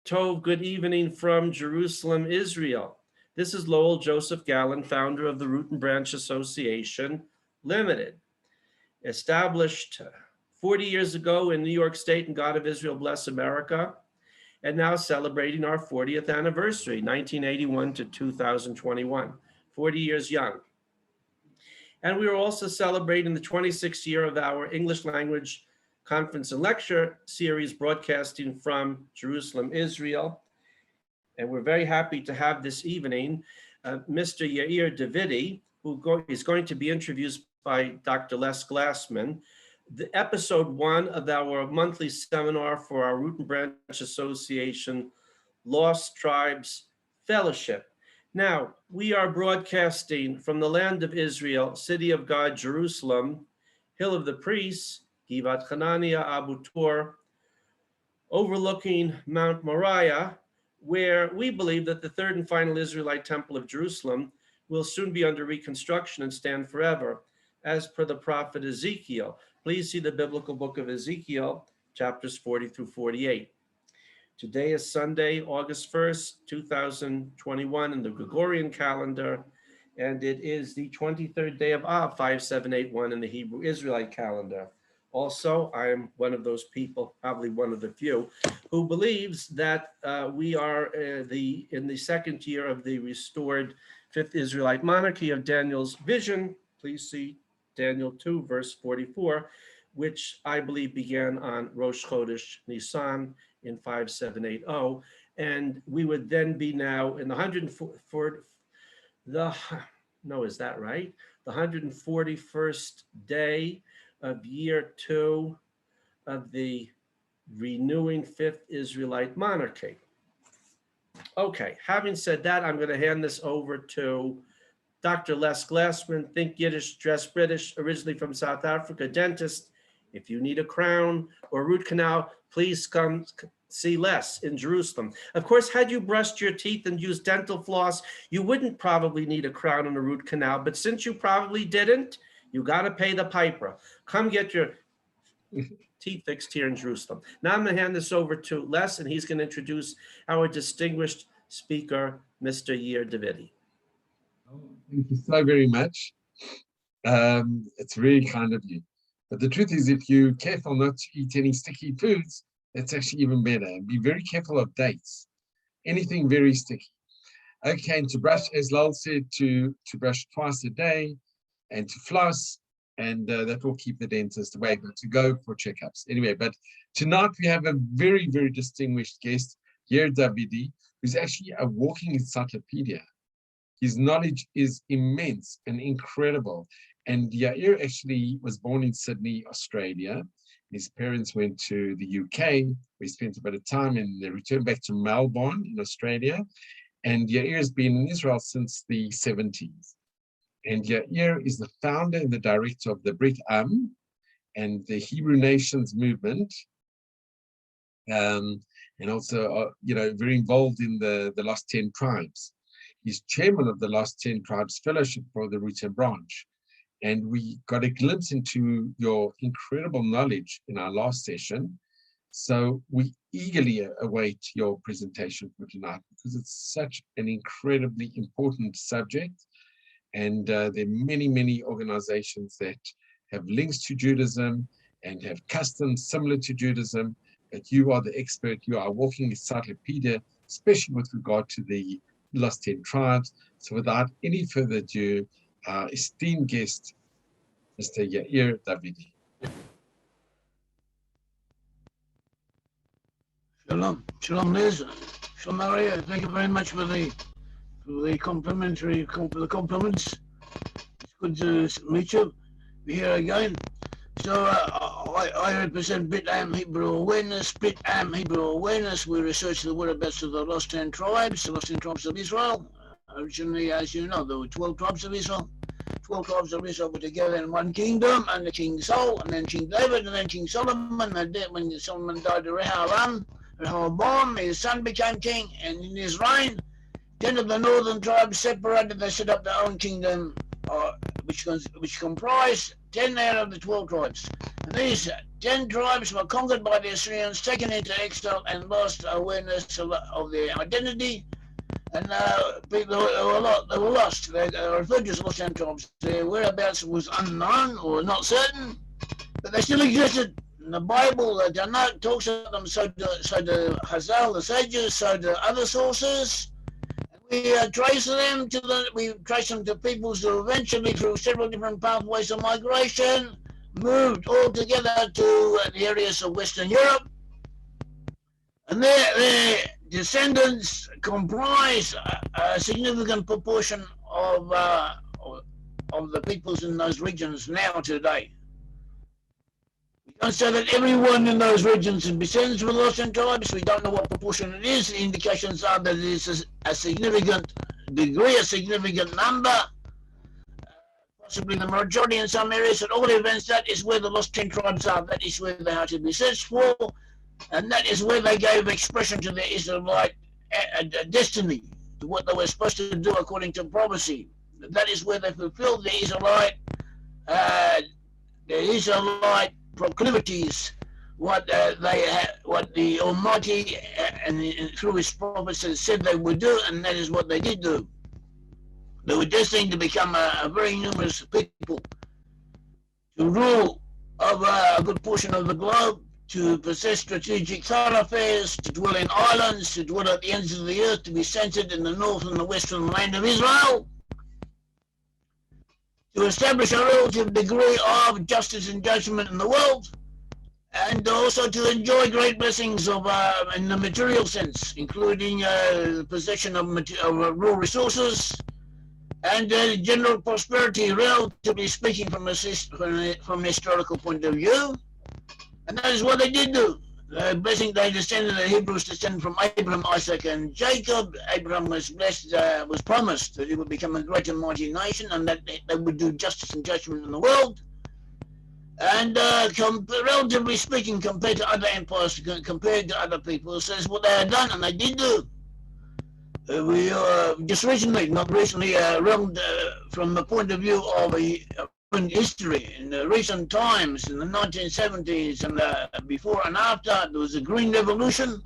Tov, good evening from Jerusalem, Israel. This is Lowell Joseph Gallen, founder of the Root and Branch Association Limited, established 40 years ago in New York State, and God of Israel bless America, and now celebrating our 40th anniversary, 1981 to 2021, 40 years young. And we are also celebrating the 26th year of our English language conference and lecture series broadcasting from Jerusalem, Israel. And we're very happy to have this evening Mr. Yair Davidiy, who is going to be introduced by Dr. Les Glassman, the episode 1 of our monthly seminar for our Root and Branch Association Lost Tribes Fellowship. Now, we are broadcasting from the land of Israel, city of God, Jerusalem, hill of the priests, Givat Hanania, Abu Tur, overlooking Mount Moriah, where we believe that the third and final Israelite temple of Jerusalem will soon be under reconstruction and stand forever, as per the prophet Ezekiel. Please see the biblical book of Ezekiel, chapters 40 through 48. Today is Sunday, August 1st, 2021 in the Gregorian calendar, and it is the 23rd day of Av, 5781 in the Hebrew Israelite calendar. Also, I am one of those people, probably one of the few, who believes that we are in the second year of the restored fifth Israelite monarchy of Daniel's vision. Please see Daniel 2, verse 44, which I believe began on Rosh Chodesh Nisan in 5780. And we would then be now in the 141st day of year 2 of the renewing fifth Israelite monarchy. Okay, having said that, I'm going to hand this over to Dr. Les Glassman, think Yiddish, dress British, originally from South Africa, dentist. If you need a crown or root canal, please come see Les in Jerusalem. Of course, had you brushed your teeth and used dental floss, you wouldn't probably need a crown and a root canal. But since you probably didn't, you got to pay the piper. Come get your teeth fixed here in Jerusalem. Now I'm going to hand this over to Les, and he's going to introduce our distinguished speaker, Mr. Yair Davidiy. Thank you so very much. It's really kind of you. But the truth is, if you're careful not to eat any sticky foods, that's actually even better. And be very careful of dates, anything very sticky. Okay, and to brush, as Lal said, to brush twice a day and to floss, and that will keep the dentist away, but to go for checkups. Anyway, but tonight we have a very, very distinguished guest, Yair Davidiy, who's actually a walking encyclopedia. His knowledge is immense and incredible. And Yair actually was born in Sydney, Australia. His parents went to the UK, where he spent a bit of time, and they returned back to Melbourne in Australia. And Yair has been in Israel since the 70s. And Yair is the founder and the director of the Brit Am and the Hebrew Nations movement. And also, very involved in the Lost 10 Tribes. He's chairman of the Lost 10 Tribes Fellowship for the Root and Branch. And we got a glimpse into your incredible knowledge in our last session. So we eagerly await your presentation for tonight, because it's such an incredibly important subject. And there are many, many organizations that have links to Judaism and have customs similar to Judaism. But you are the expert, you are a walking encyclopedia, especially with regard to the Lost 10 Tribes. So without any further ado, our esteemed guest, Mr. Yair Davidiy. Shalom, Liz. Shalom, Maria. Thank you very much for the compliments. It's good to meet you. Be here again. So I represent Brit Am Hebrew Awareness. We research the whereabouts of the Lost 10 Tribes, the Lost 10 Tribes of Israel. Originally, as you know, there were 12 tribes of Israel. 12 tribes of Israel were together in one kingdom, under King Saul, and then King David, and then King Solomon. And then when Solomon died, Rehoboam, his son, became king, and in his reign, 10 of the northern tribes separated. They set up their own kingdom, which comprised 10 out of the 12 tribes. And these 10 tribes were conquered by the Assyrians, taken into exile, and lost awareness of their identity. And people they were lost. They were referred to as lost tribes. Their whereabouts was unknown or not certain, but they still existed. In the Bible, the Tanakh talks about them, so do Hazal, the sages, so do other sources. We trace them to peoples who eventually, through several different pathways of migration, moved all together to the areas of Western Europe. And their descendants comprise a significant proportion of the peoples in those regions now today. We don't say that everyone in those regions is descendants of the lost tribes. We don't know what proportion it is. The indications are that it is a significant degree, a significant number, possibly the majority in some areas. At all events, that is where the lost 10 tribes are. That is where they are to be searched for. And that is where they gave expression to their Israelite destiny, to what they were supposed to do according to prophecy. That is where they fulfilled their Israelite proclivities, what the Almighty and through His prophets said they would do, and that is what they did do. They were destined to become a very numerous people, to rule over a good portion of the globe, to possess strategic thoroughfares, to dwell in islands, to dwell at the ends of the earth, to be centered in the north and the western land of Israel, to establish a relative degree of justice and judgment in the world, and also to enjoy great blessings of in the material sense, including the possession of raw resources and general prosperity, relatively speaking, from a historical point of view. And that is what they did do. The blessing they descended, the Hebrews descended from Abraham, Isaac, and Jacob. Abraham was blessed, was promised that he would become a great and mighty nation, and that they would do justice and judgment in the world. And relatively speaking, compared to other empires, compared to other peoples, that's what they had done, and they did do. We just recently, not recently, from the point of view of in history, in the recent times, in the 1970s and before and after, there was a Green Revolution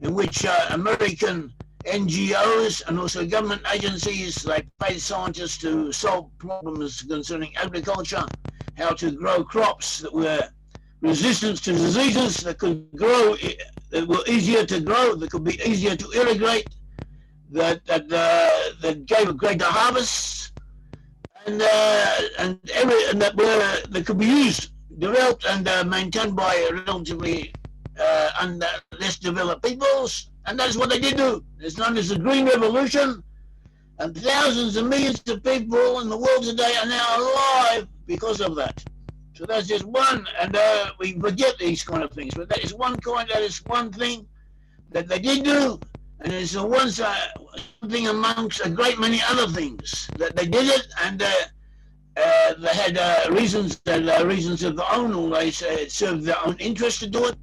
in which American NGOs and also government agencies, they paid scientists to solve problems concerning agriculture, how to grow crops that were resistant to diseases, that could grow, that were easier to grow, that could be easier to irrigate, that gave a greater harvest, and that could be used, developed, and maintained by relatively less developed peoples. And that is what they did do. It's known as the Green Revolution, and thousands and millions of people in the world today are now alive because of that. So that's just one, and we forget these kind of things, but that is one thing that they did do, and it's one thing amongst a great many other things that they did it, and they had reasons of their own, or they served their own interest to do it.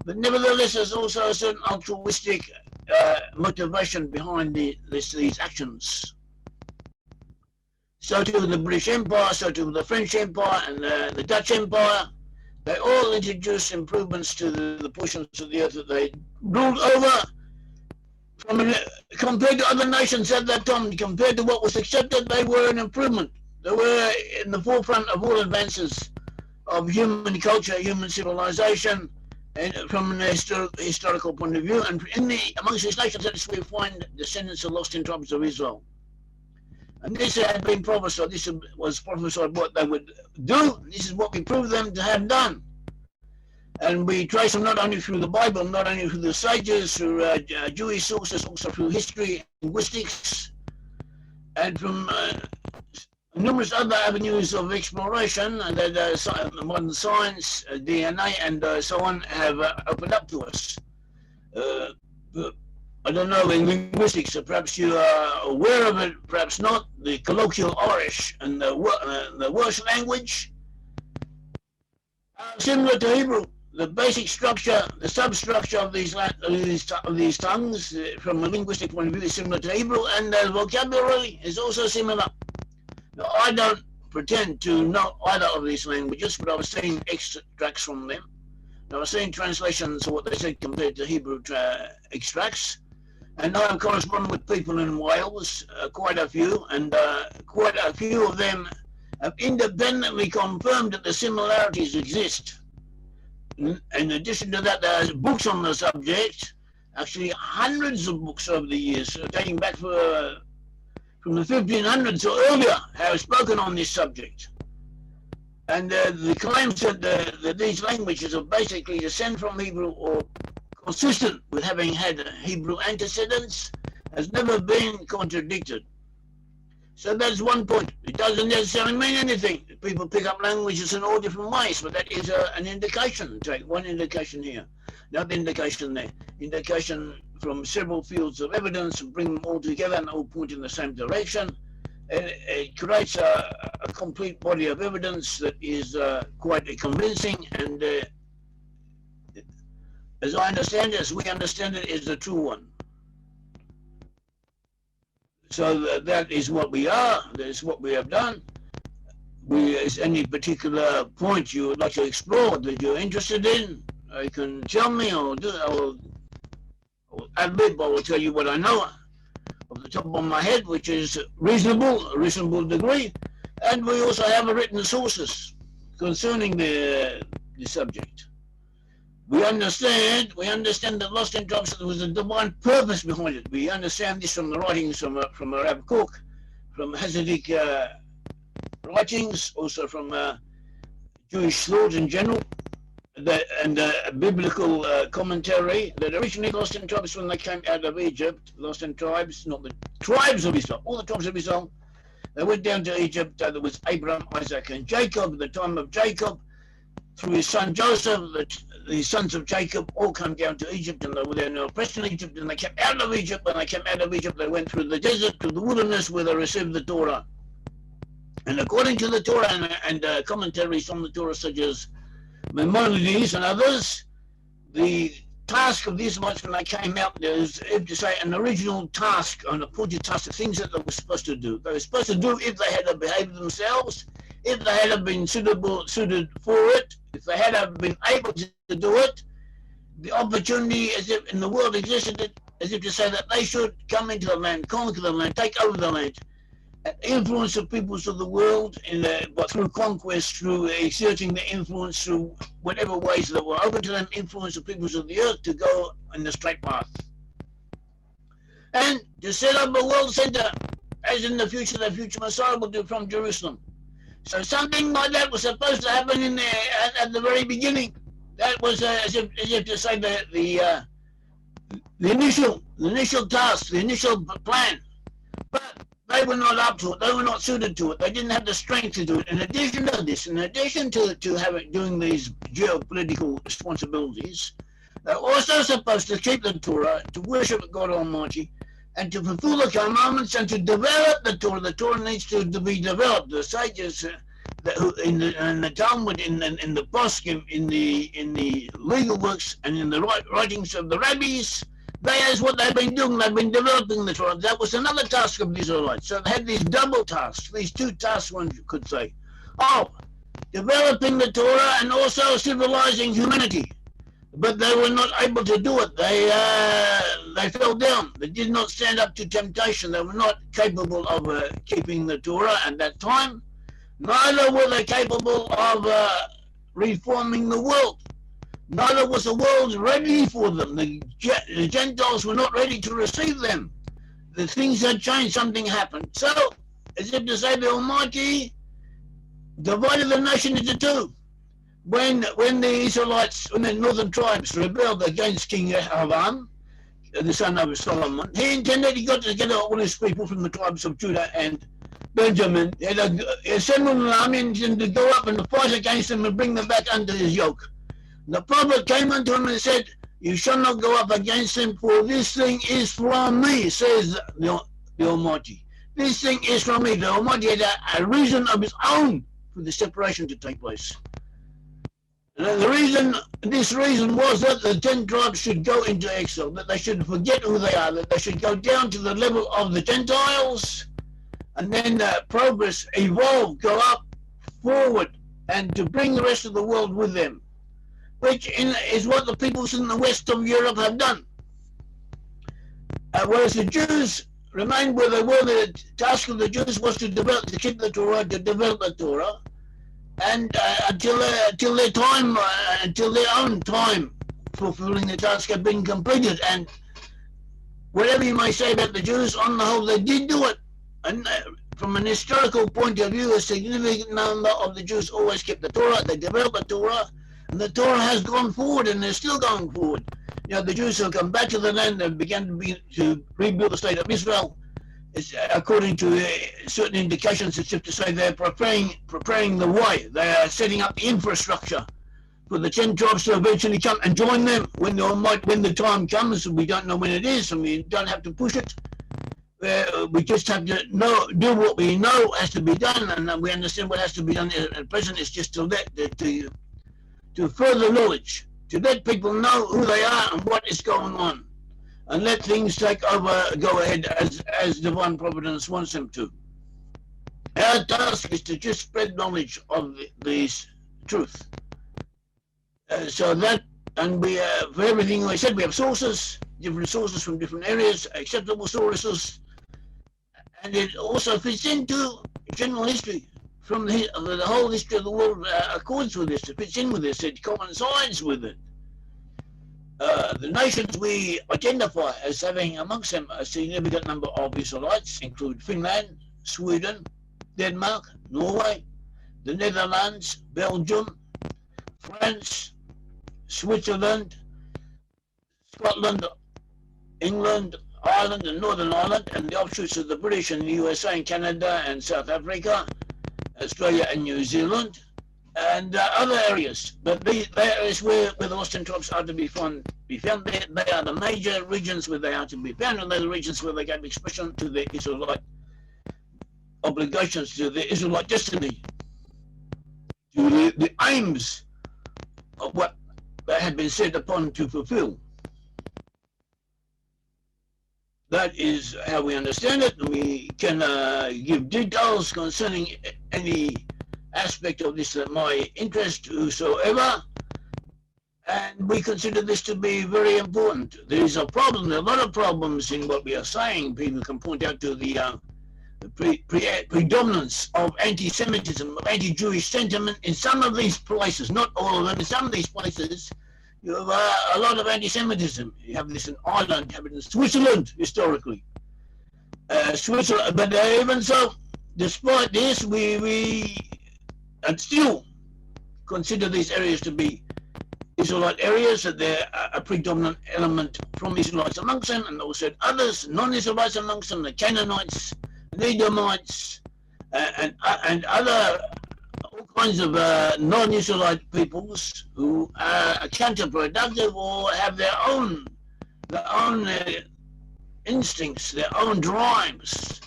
But nevertheless, there's also a certain altruistic motivation behind these actions. So too the British Empire, so too the French Empire, and the Dutch Empire. They all introduced improvements to the portions of the earth that they ruled over. Compared to other nations at that time, compared to what was accepted, they were an improvement. They were in the forefront of all advances of human culture, human civilization, and from an historical point of view. And amongst these nations, that's where we find descendants of lost in tribes of Israel. And this had been prophesied. This was prophesied what they would do. This is what we prove them to have done. And we trace them not only through the Bible, not only through the sages, through Jewish sources, also through history, linguistics, and from numerous other avenues of exploration that modern science, DNA, and so on have opened up to us. I don't know, in linguistics, so perhaps you are aware of it, perhaps not, the colloquial Irish and the Welsh language are similar to Hebrew. The basic structure, the substructure of these tongues, from a linguistic point of view, is similar to Hebrew, and the vocabulary is also similar. Now, I don't pretend to know either of these languages, but I was seeing extracts from them. I was seeing translations of what they said compared to Hebrew extracts. And I have corresponded with people in Wales, quite a few, and quite a few of them have independently confirmed that the similarities exist. In addition to that, there are books on the subject, actually hundreds of books over the years, dating back from the 1500s or earlier, have spoken on this subject. And the claims that these languages are basically descend from Hebrew or consistent with having had Hebrew antecedents has never been contradicted. So that's one point. It doesn't necessarily mean anything. People pick up languages in all different ways, but that is an indication. Take one indication here, another indication there. Indication from several fields of evidence and bring them all together and all point in the same direction. It creates a complete body of evidence that is quite convincing and as I understand it, as we understand it, is the true one. So that is what we are. That is what we have done. Is any particular point you would like to explore that you're interested in? You can tell me, or ad lib. I will tell you what I know off the top of my head, which is a reasonable degree. And we also have written sources concerning the subject. We understand that Lost in Tribes, there was a divine purpose behind it. We understand this from the writings from Rav Kook, from Hasidic writings, also from Jewish thought in general, and biblical commentary, that originally Lost in Tribes, when they came out of Egypt, Lost in Tribes, not the tribes of Israel, all the tribes of Israel, they went down to Egypt. There was Abraham, Isaac, and Jacob. At the time of Jacob, through his son Joseph, the sons of Jacob all come down to Egypt, and they were there in oppression in Egypt, and they came out of Egypt. When they came out of Egypt, they went through the desert to the wilderness where they received the Torah. And according to the Torah and commentaries on the Torah, such as Maimonides and others, the task of the Israelites when they came out, there was, if to say, an original task, an appointed task, of things that they were supposed to do. They were supposed to do if they had behaved themselves, if they had been suited for it, if they had been able to do it. The opportunity, as if in the world existed, as if to say that they should come into the land, conquer the land, take over the land, influence the peoples of the world but through conquest, through exerting the influence, through whatever ways that were open to them, influence the peoples of the earth to go in the straight path. And to set up a world center, as in the future Messiah will do from Jerusalem. So something like that was supposed to happen in there at the very beginning. That was as if to say the initial task, the initial plan. But they were not up to it. They were not suited to it. They didn't have the strength to do it. In addition to this, in addition to doing these geopolitical responsibilities, they're also supposed to keep the Torah, to worship God Almighty, and to fulfill the commandments and to develop the Torah. The Torah needs to be developed. The sages in the Talmud, in the poskim, in the legal works, and in the writings of the rabbis, that is what they've been doing. They've been developing the Torah. That was another task of the Israelites. So they had these double tasks, these two tasks, one could say. Developing the Torah and also civilizing humanity. But they were not able to do it. They fell down. They did not stand up to temptation. They were not capable of keeping the Torah at that time. Neither were they capable of reforming the world. Neither was the world ready for them. The Gentiles were not ready to receive them. The things had changed, something happened. So, as if to say, the Almighty divided the nation into two. When the Israelites, when the northern tribes rebelled against King Rehoboam, the son of Solomon, he got together all his people from the tribes of Judah and Benjamin. He assembled an army to go up and fight against them and bring them back under his yoke. The prophet came unto him and said, "You shall not go up against them, for this thing is from me," says the Almighty. This thing is from me. The Almighty had a reason of his own for the separation to take place. And this reason was that the 10 tribes should go into exile, that they should forget who they are, that they should go down to the level of the Gentiles, and then progress, evolve, go up, forward, and to bring the rest of the world with them, which is what the peoples in the west of Europe have done. Whereas the Jews remained where they were. The task of the Jews was to keep the Torah, to develop the Torah, and until their time, until their own time fulfilling the task had been completed. And whatever you may say about the Jews, on the whole, they did do it. And from an historical point of view, a significant number of the Jews always kept the Torah. They developed the Torah, and the Torah has gone forward, and they're still going forward. You know, the Jews have come back to the land and began to rebuild the state of Israel. It's, according to certain indications, it's just to say they're preparing the way. They are setting up the infrastructure for the 10 tribes to eventually come and join them when the time comes. We don't know when it is, and we don't have to push it. We just have to do what we know has to be done, and we understand what has to be done at present. Is just to further knowledge, to let people know who they are and what is going on, and let things go ahead as divine providence wants them to. Our task is to just spread knowledge of these truth. So that, and we for everything I said, we have sources, different sources from different areas, acceptable sources, and it also fits into general history. From the whole history of the world accords with this, it fits in with this, it coincides with it. The nations we identify as having amongst them a significant number of Israelites include Finland, Sweden, Denmark, Norway, the Netherlands, Belgium, France, Switzerland, Scotland, England, Ireland and Northern Ireland, and the offshoots of the British and the USA and Canada and South Africa, Australia and New Zealand, and other areas. But the areas where the lost 10 tribes are to be found. They are the major regions where they are to be found, and they're the regions where they gave expression to the Israelite obligations, to the Israelite destiny, to the aims of what they had been set upon to fulfill. That is how we understand it. We can give details concerning any aspect of this that might interest whosoever, and we consider this to be very important. There is a problem, there are a lot of problems in what we are saying. People can point out to the predominance of anti-Semitism, of anti-Jewish sentiment in some of these places, not all of them. In some of these places, you have a lot of anti-Semitism. You have this in Ireland, you have it in Switzerland, historically. Switzerland, but even so, despite this, we and still consider these areas to be Israelite areas, that there are a predominant element from Israelites amongst them, and also others, non-Israelites amongst them, the Canaanites, the Edomites, and other all kinds of non-Israelite peoples who are counterproductive or have their own instincts, their own drives.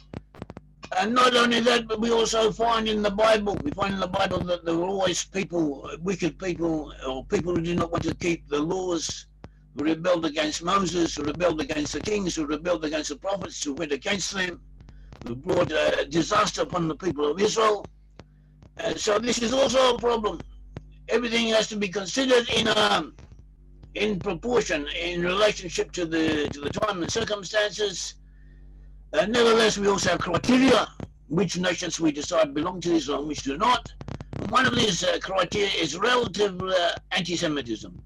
And not only that, but we also find in the Bible, that there were always people, wicked people, or people who did not want to keep the laws, who rebelled against Moses, who rebelled against the kings, who rebelled against the prophets, who went against them, who brought disaster upon the people of Israel. So this is also a problem. Everything has to be considered in proportion, in relationship to the time and circumstances. Nevertheless, we also have criteria, which nations we decide belong to Israel and which do not. And one of these criteria is relative anti-Semitism.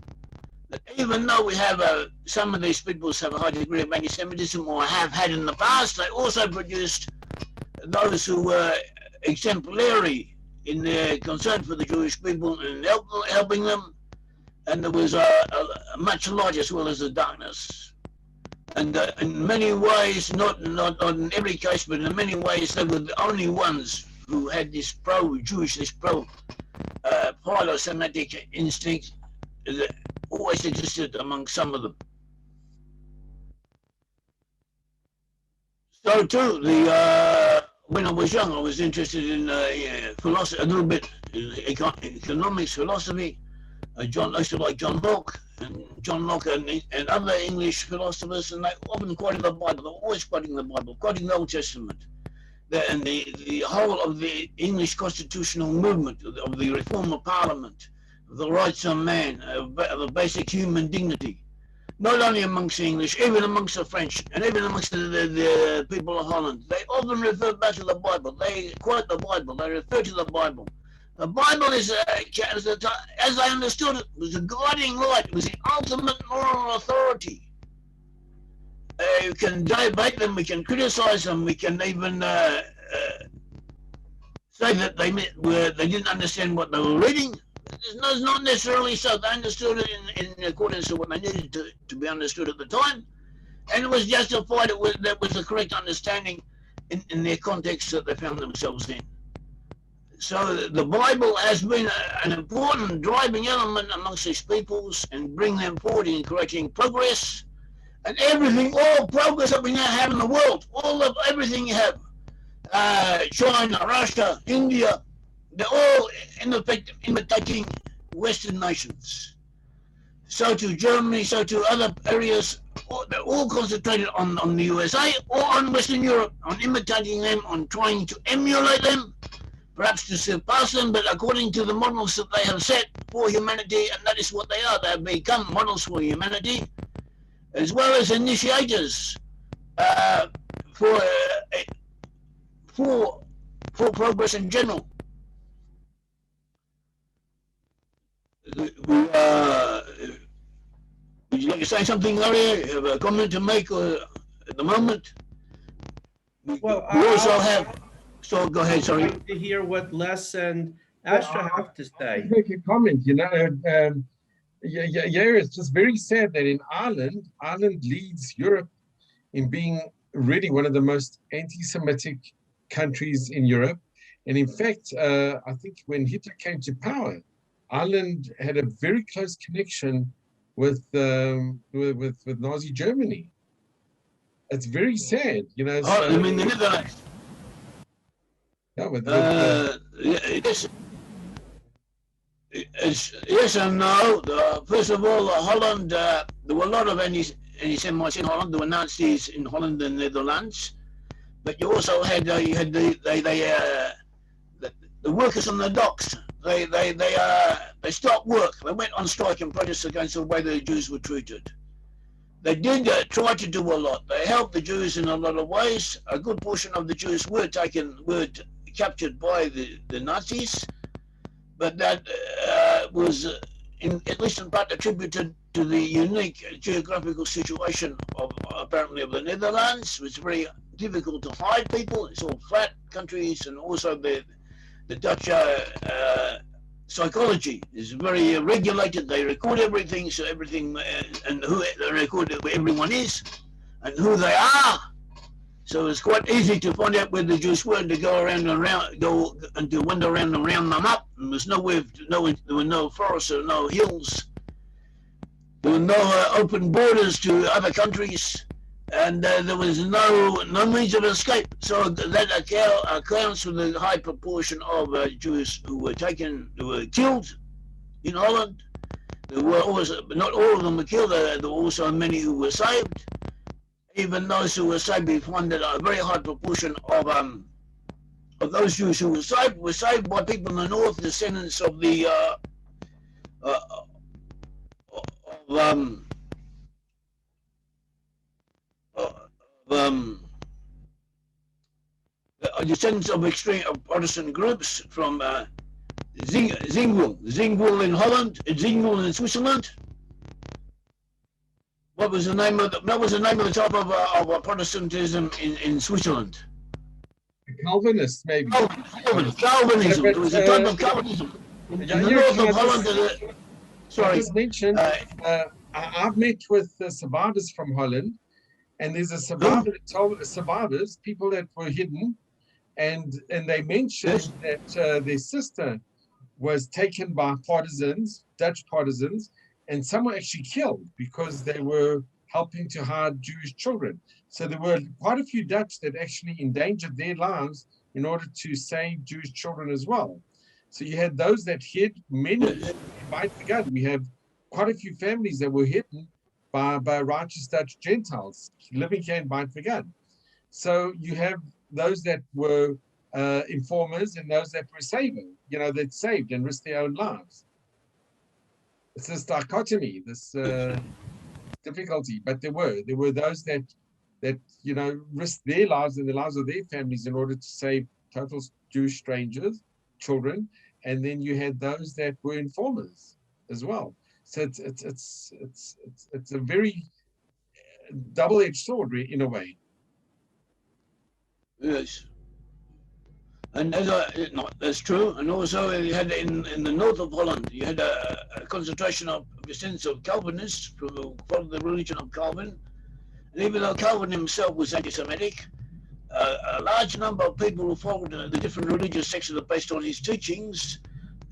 That even though we have some of these peoples have a high degree of anti-Semitism, or have had in the past, they also produced those who were exemplary in their concern for the Jewish people and helping them. And there was a much light as well as the darkness. And in many ways, not in every case, but in many ways, they were the only ones who had this pro-Jewish, this pro-philo-Semitic instinct that always existed among some of them. So too, when I was young, I was interested in philosophy, a little bit in economics, philosophy. I used to like John Locke and other English philosophers, and they often quoted the Bible. They're always quoting the Bible, quoting the Old Testament. the whole of the English constitutional movement, of the reform of Parliament, of the rights of man, of the basic human dignity, not only amongst the English, even amongst the French, and even amongst the people of Holland. They often refer back to the Bible. They quote the Bible. They refer to the Bible. The Bible is, as I understood it, was a guiding light. It was the ultimate moral authority. You can debate them, we can criticize them, we can even say that they didn't understand what they were reading. It's not necessarily so. They understood it in accordance to what they needed to be understood at the time, and it was justified. That was the correct understanding in their context that they found themselves in. So the Bible has been an important driving element amongst these peoples and bring them forward in creating progress. And everything, all progress that we now have in the world, everything you have, China, Russia, India, they're all in effect imitating Western nations. So to Germany, so to other areas, they're all concentrated on the USA or on Western Europe, on imitating them, on trying to emulate them, perhaps to surpass them, but according to the models that they have set for humanity, and that is what they are. They have become models for humanity, as well as initiators for progress in general. Would you like to say something, Larry? Have a comment to make at the moment? Well, we also have. So go ahead. Sorry. I'd like to hear what Les and Astra have to say. Make a comment. Yair, it's just very sad that in Ireland leads Europe in being really one of the most anti-Semitic countries in Europe. And in fact, I think when Hitler came to power, Ireland had a very close connection with Nazi Germany. It's very sad, So, I mean the Netherlands. Yeah, yes and no. First of all, Holland. There were a lot of anti-Semites in Holland. There were Nazis in Holland and Netherlands, but you also had the workers on the docks. They stopped work. They went on strike and protest against the way the Jews were treated. They did try to do a lot. They helped the Jews in a lot of ways. A good portion of the Jews were captured by the Nazis, but that was, at least in part, attributed to the unique geographical situation of apparently of the Netherlands. It's very difficult to hide people. It's all flat countries, and also the Dutch psychology is very regulated. They record everything, so everything and who they record where everyone is and who they are. So it's quite easy to find out where the Jews were, to go and to wander around and round them up. And there's there were no forests or no hills. There were no open borders to other countries, and there was no means of escape. So that accounts for the high proportion of Jews who were killed in Holland. There were also, not all of them were killed. There were also many who were saved. Even those who were saved, we find that a very high proportion of those Jews who were saved by people in the north, descendants of the descendants of extreme Protestant groups from Zingwil in Holland, Zingwil in Switzerland. What was the name of the type of Protestantism in Switzerland? Calvinists, maybe. Calvinism. It was a type of Calvinism. In the north of Holland. Sorry. I just mentioned, I've met with survivors from Holland, and there's a survivor that told survivors, people that were hidden, and they mentioned that their sister was taken by partisans, Dutch partisans, and some were actually killed because they were helping to hide Jewish children. So there were quite a few Dutch that actually endangered their lives in order to save Jewish children as well. So you had those that hid, many by the gun. We have quite a few families that were hidden by righteous Dutch Gentiles living here in Beit Vegan. So you have those that were informers and those that were saving, that saved and risked their own lives. It's this dichotomy, this difficulty. But there were those that risked their lives and the lives of their families in order to save total Jewish strangers, children, and then you had those that were informers as well. So it's a very double-edged sword in a way. Yes. And that's true. And also you had in the north of Holland, you had a concentration of descendants of Calvinists who followed the religion of Calvin. And even though Calvin himself was anti-Semitic, a large number of people who followed the different religious sects based on his teachings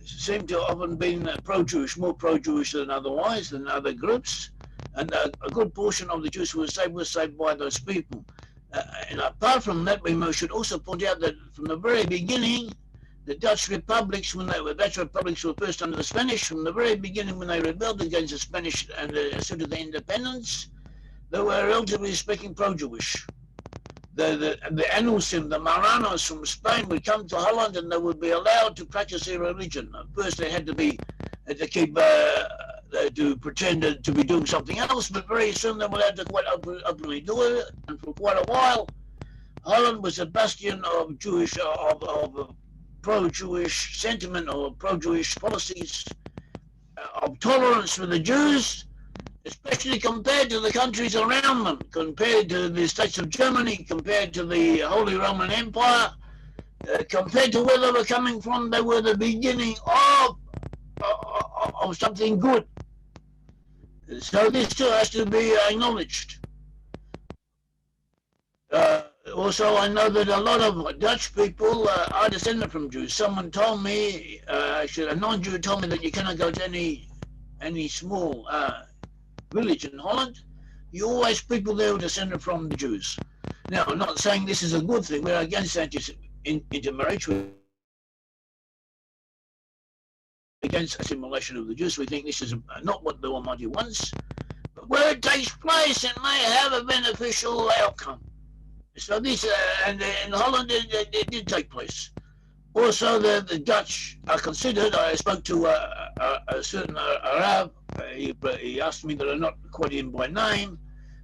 seem to have often been pro-Jewish, more pro-Jewish than other groups. And a good portion of the Jews who were saved by those people. And apart from that, we should also point out that from the very beginning, the Dutch republics, Dutch republics were first under the Spanish, from the very beginning when they rebelled against the Spanish and asserted their independence, they were relatively speaking pro-Jewish. The Anusim, the Marranos from Spain would come to Holland and they would be allowed to practice their religion. First they had to pretend to be doing something else, but very soon they were allowed to quite openly do it. And for quite a while, Holland was a bastion of pro-Jewish sentiment or pro-Jewish policies, of tolerance for the Jews, especially compared to the countries around them, compared to the states of Germany, compared to the Holy Roman Empire, compared to where they were coming from. They were the beginning of something good. So this still has to be acknowledged. Also, I know that a lot of Dutch people are descended from Jews. Someone told me, actually a non-Jew told me that you cannot go to any small village in Holland. You always people there who are descended from the Jews. Now, I'm not saying this is a good thing. We're against intermarriage. We're against assimilation of the Jews. We think this is not what the Almighty wants. But where it takes place, it may have a beneficial outcome. So this, and in Holland, it did take place. Also, the Dutch are considered. I spoke to a certain Arab. He asked me that I'm not quite him by name,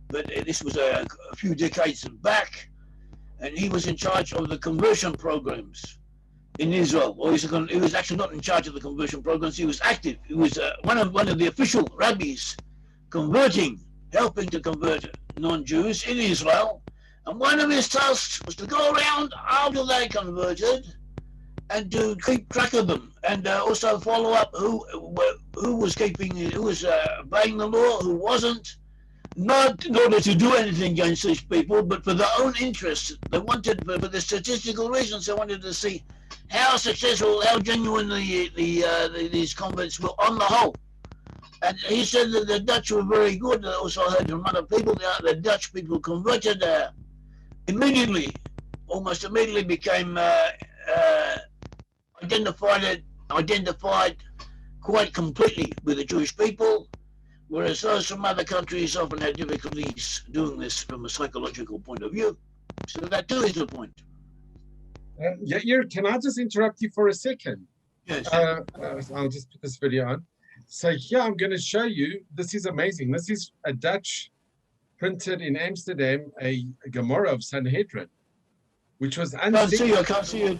but this was a few decades back, and he was in charge of the conversion programs in Israel. Or he was actually not in charge of the conversion programs. He was active. He was one of the official rabbis helping to convert non-Jews in Israel. And one of his tasks was to go around after they converted and to keep track of them, and also follow up who was obeying the law, who wasn't, not in order to do anything against these people, but for their own interest. They wanted, for the statistical reasons, they wanted to see how successful, how genuine these converts were on the whole. And he said that the Dutch were very good. I also heard from other people that the Dutch people converted almost immediately became identified quite completely with the Jewish people, whereas those from other countries often had difficulties doing this from a psychological point of view. So that too is a point. Yair, can I just interrupt you for a second? Yes. I'll just put this video on. So here I'm going to show you, this is amazing. This is a Dutch printed in Amsterdam, a Gemara of Sanhedrin, which was I can't see you.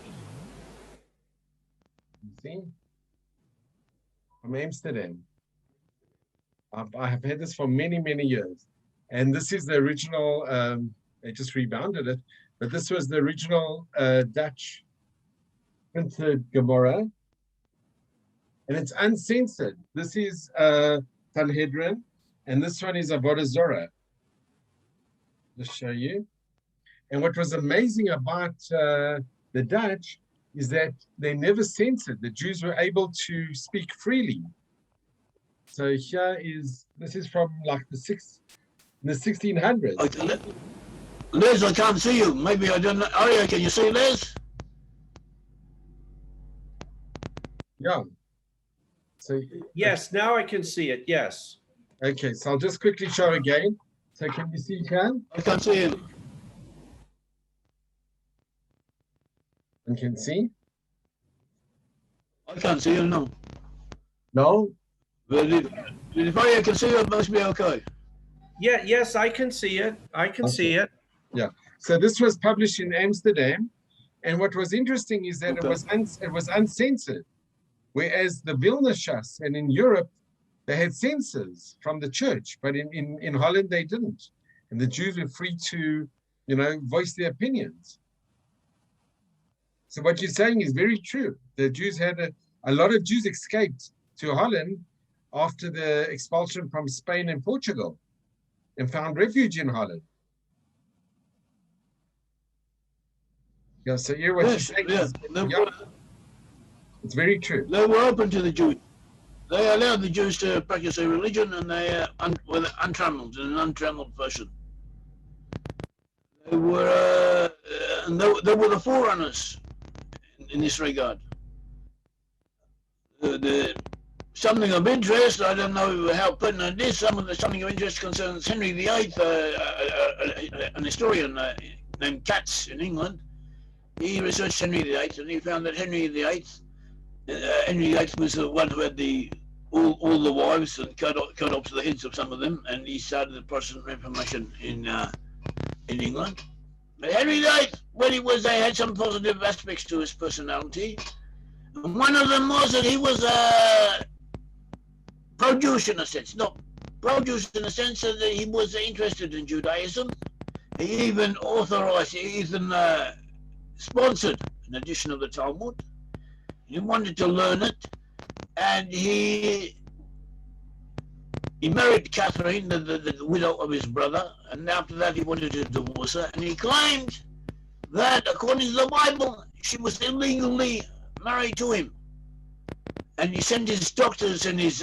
See? From Amsterdam. I have had this for many, many years. And this is the original, they just rebounded it, but this was the original Dutch printed Gemara. And it's uncensored. This is Sanhedrin, and this one is Avodah Zorah. Just show you. And what was amazing about the Dutch is that they never censored. The Jews were able to speak freely. So this is from like the 1600s. Okay, Les, I can't see you. Maybe I don't know. Aria, can you see Les? Yeah. So Yes, now I can see it. Yes. Okay, so I'll just quickly show again. So can you see, Jan? I can't see him. And can see? I can't see you, no. No? But if I can see you, it must be okay. Yeah, yes, I can see it. I can see it. Yeah. So this was published in Amsterdam. And what was interesting is that it was uncensored. Whereas the Vilnius and in Europe, they had censors from the church, but in Holland, they didn't. And the Jews were free to, voice their opinions. So what you're saying is very true. The Jews had a lot of Jews escaped to Holland after the expulsion from Spain and Portugal and found refuge in Holland. Yeah, so you're what you're saying. It's very true. They were open to the Jews. They allowed the Jews to practice their religion, and they were untrammeled, in an untrammeled fashion. They were, they were the forerunners in this regard. Something of interest, I don't know how pertinent it is, something of interest concerns Henry VIII, an historian named Katz in England. He researched Henry VIII, and he found that Henry VIII was the one who had all the wives and cut off the heads of some of them, and he started the Protestant Reformation in England. But Henry VIII, when he was there, had some positive aspects to his personality. And one of them was that he was pro-Jewish in a sense. Not pro-Jewish in the sense that he was interested in Judaism. He even sponsored an edition of the Talmud. He wanted to learn it, and he married Catherine, the widow of his brother, and after that he wanted to divorce her, and he claimed that, according to the Bible, she was illegally married to him. And he sent his doctors and his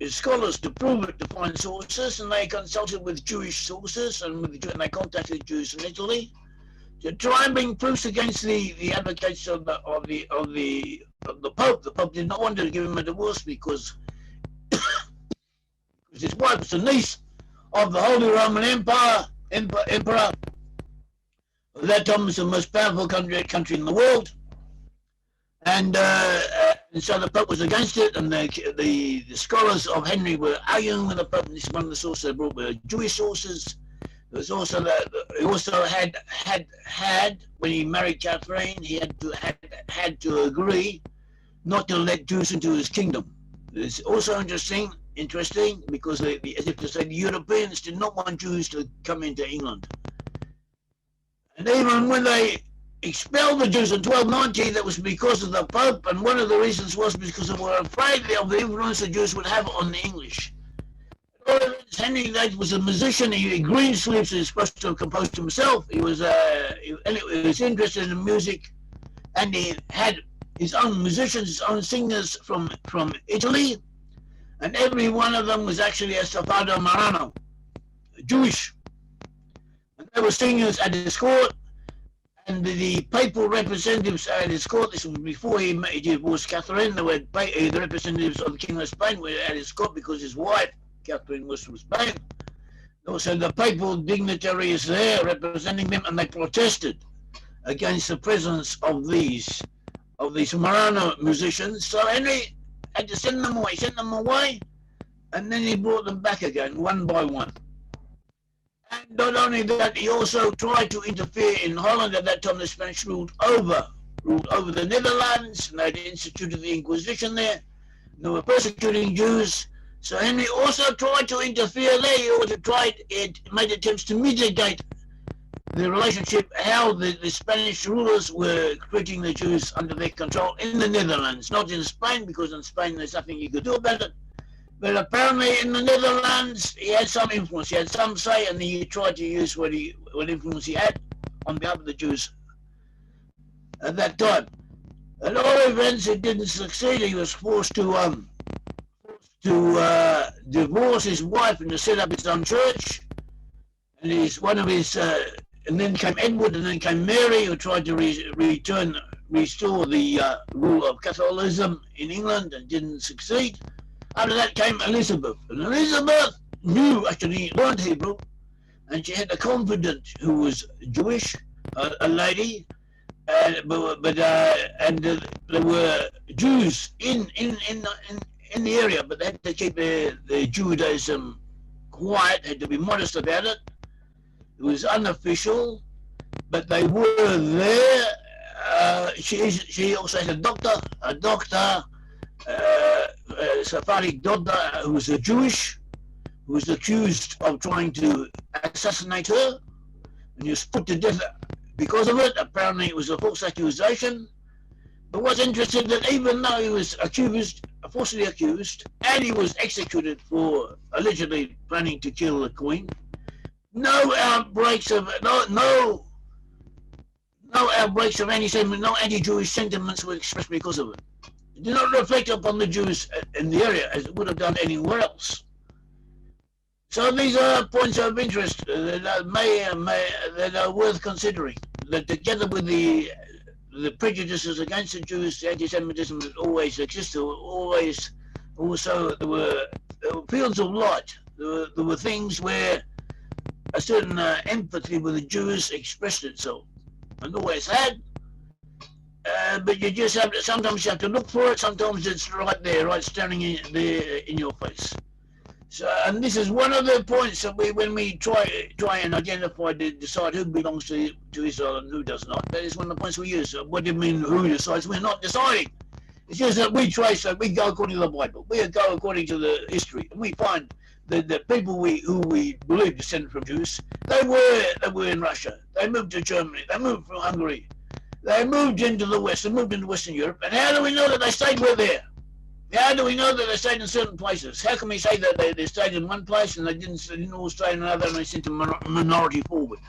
scholars to prove it, to find sources, and they consulted with Jewish sources, and they contacted Jews in Italy to try and bring proofs against the advocates of the Pope. The Pope did not want to give him a divorce because his wife was a niece of the Holy Roman Emperor. At that time, it was the most powerful country in the world, and so the Pope was against it. And the scholars of Henry were arguing with the Pope. And this is one of the sources they brought were Jewish sources. There was also that he also had when he married Catherine, he had to agree not to let Jews into his kingdom. It's also interesting because as if to say the Europeans did not want Jews to come into England. And even when they expelled the Jews in 1290, that was because of the Pope, and one of the reasons was because they were afraid of the influence the Jews would have on the English. Henry VIII was a musician. Green Sleeves is supposed to have composed himself. He was interested in music, and he had his own musicians, his own singers from Italy, and every one of them was actually a Stefano Marano, Jewish. And they were singers at his court, and the papal representatives at his court, this was before he divorced Catherine, the representatives of the King of Spain were at his court because his wife, Catherine, was from Spain. Also, the papal dignitary is there representing them, and they protested against the presence of these Marano musicians. So Henry had to send them away. He sent them away, and then he brought them back again, one by one. And not only that, he also tried to interfere in Holland. At that time, the Spanish ruled over the Netherlands, and they'd instituted the Inquisition there. And they were persecuting Jews. So Henry also tried to interfere there. He also made attempts to mitigate the relationship, how the Spanish rulers were treating the Jews under their control in the Netherlands, not in Spain, because in Spain there's nothing you could do about it. But apparently in the Netherlands, he had some influence, he had some say, and he tried to use what influence he had on behalf of the Jews at that time. At all events, it didn't succeed. He was forced to divorce his wife and to set up his own church. And and then came Edward, and then came Mary, who tried to restore the rule of Catholicism in England and didn't succeed. After that came Elizabeth, and Elizabeth actually learned Hebrew, and she had a confidant who was Jewish, a lady, There were Jews in the area, but they had to keep their Judaism quiet, had to be modest about it. It was unofficial, but they were there. She also had a doctor, Sephardic doctor, who was a Jewish, who was accused of trying to assassinate her, and he was put to death because of it. Apparently it was a false accusation. But what's interesting that even though he was falsely accused, and he was executed for allegedly planning to kill the Queen, no outbreaks of anti-Semitism, no anti-Jewish sentiments were expressed because of it. It did not reflect upon the Jews in the area as it would have done anywhere else. So these are points of interest that are worth considering. That together with the prejudices against the Jews, the anti-Semitism that always existed, always also there were fields of light. There were things where a certain empathy with the Jews expressed itself, and always had. But you just have to, sometimes you have to look for it. Sometimes it's right there, right staring in your face. So, and this is one of the points that when we try and identify to decide who belongs to Israel and who does not. That is one of the points we use. What do you mean who decides? We're not deciding. It's just that we go according to the Bible. We go according to the history, and we find that the people who we believe descended from Jews, they were in Russia. They moved to Germany. They moved from Hungary. They moved into the West. They moved into Western Europe. And how do we know that they stayed there? How do we know that they stayed in certain places? How can we say that they stayed in one place and they didn't all stay in another and they sent a minority forward?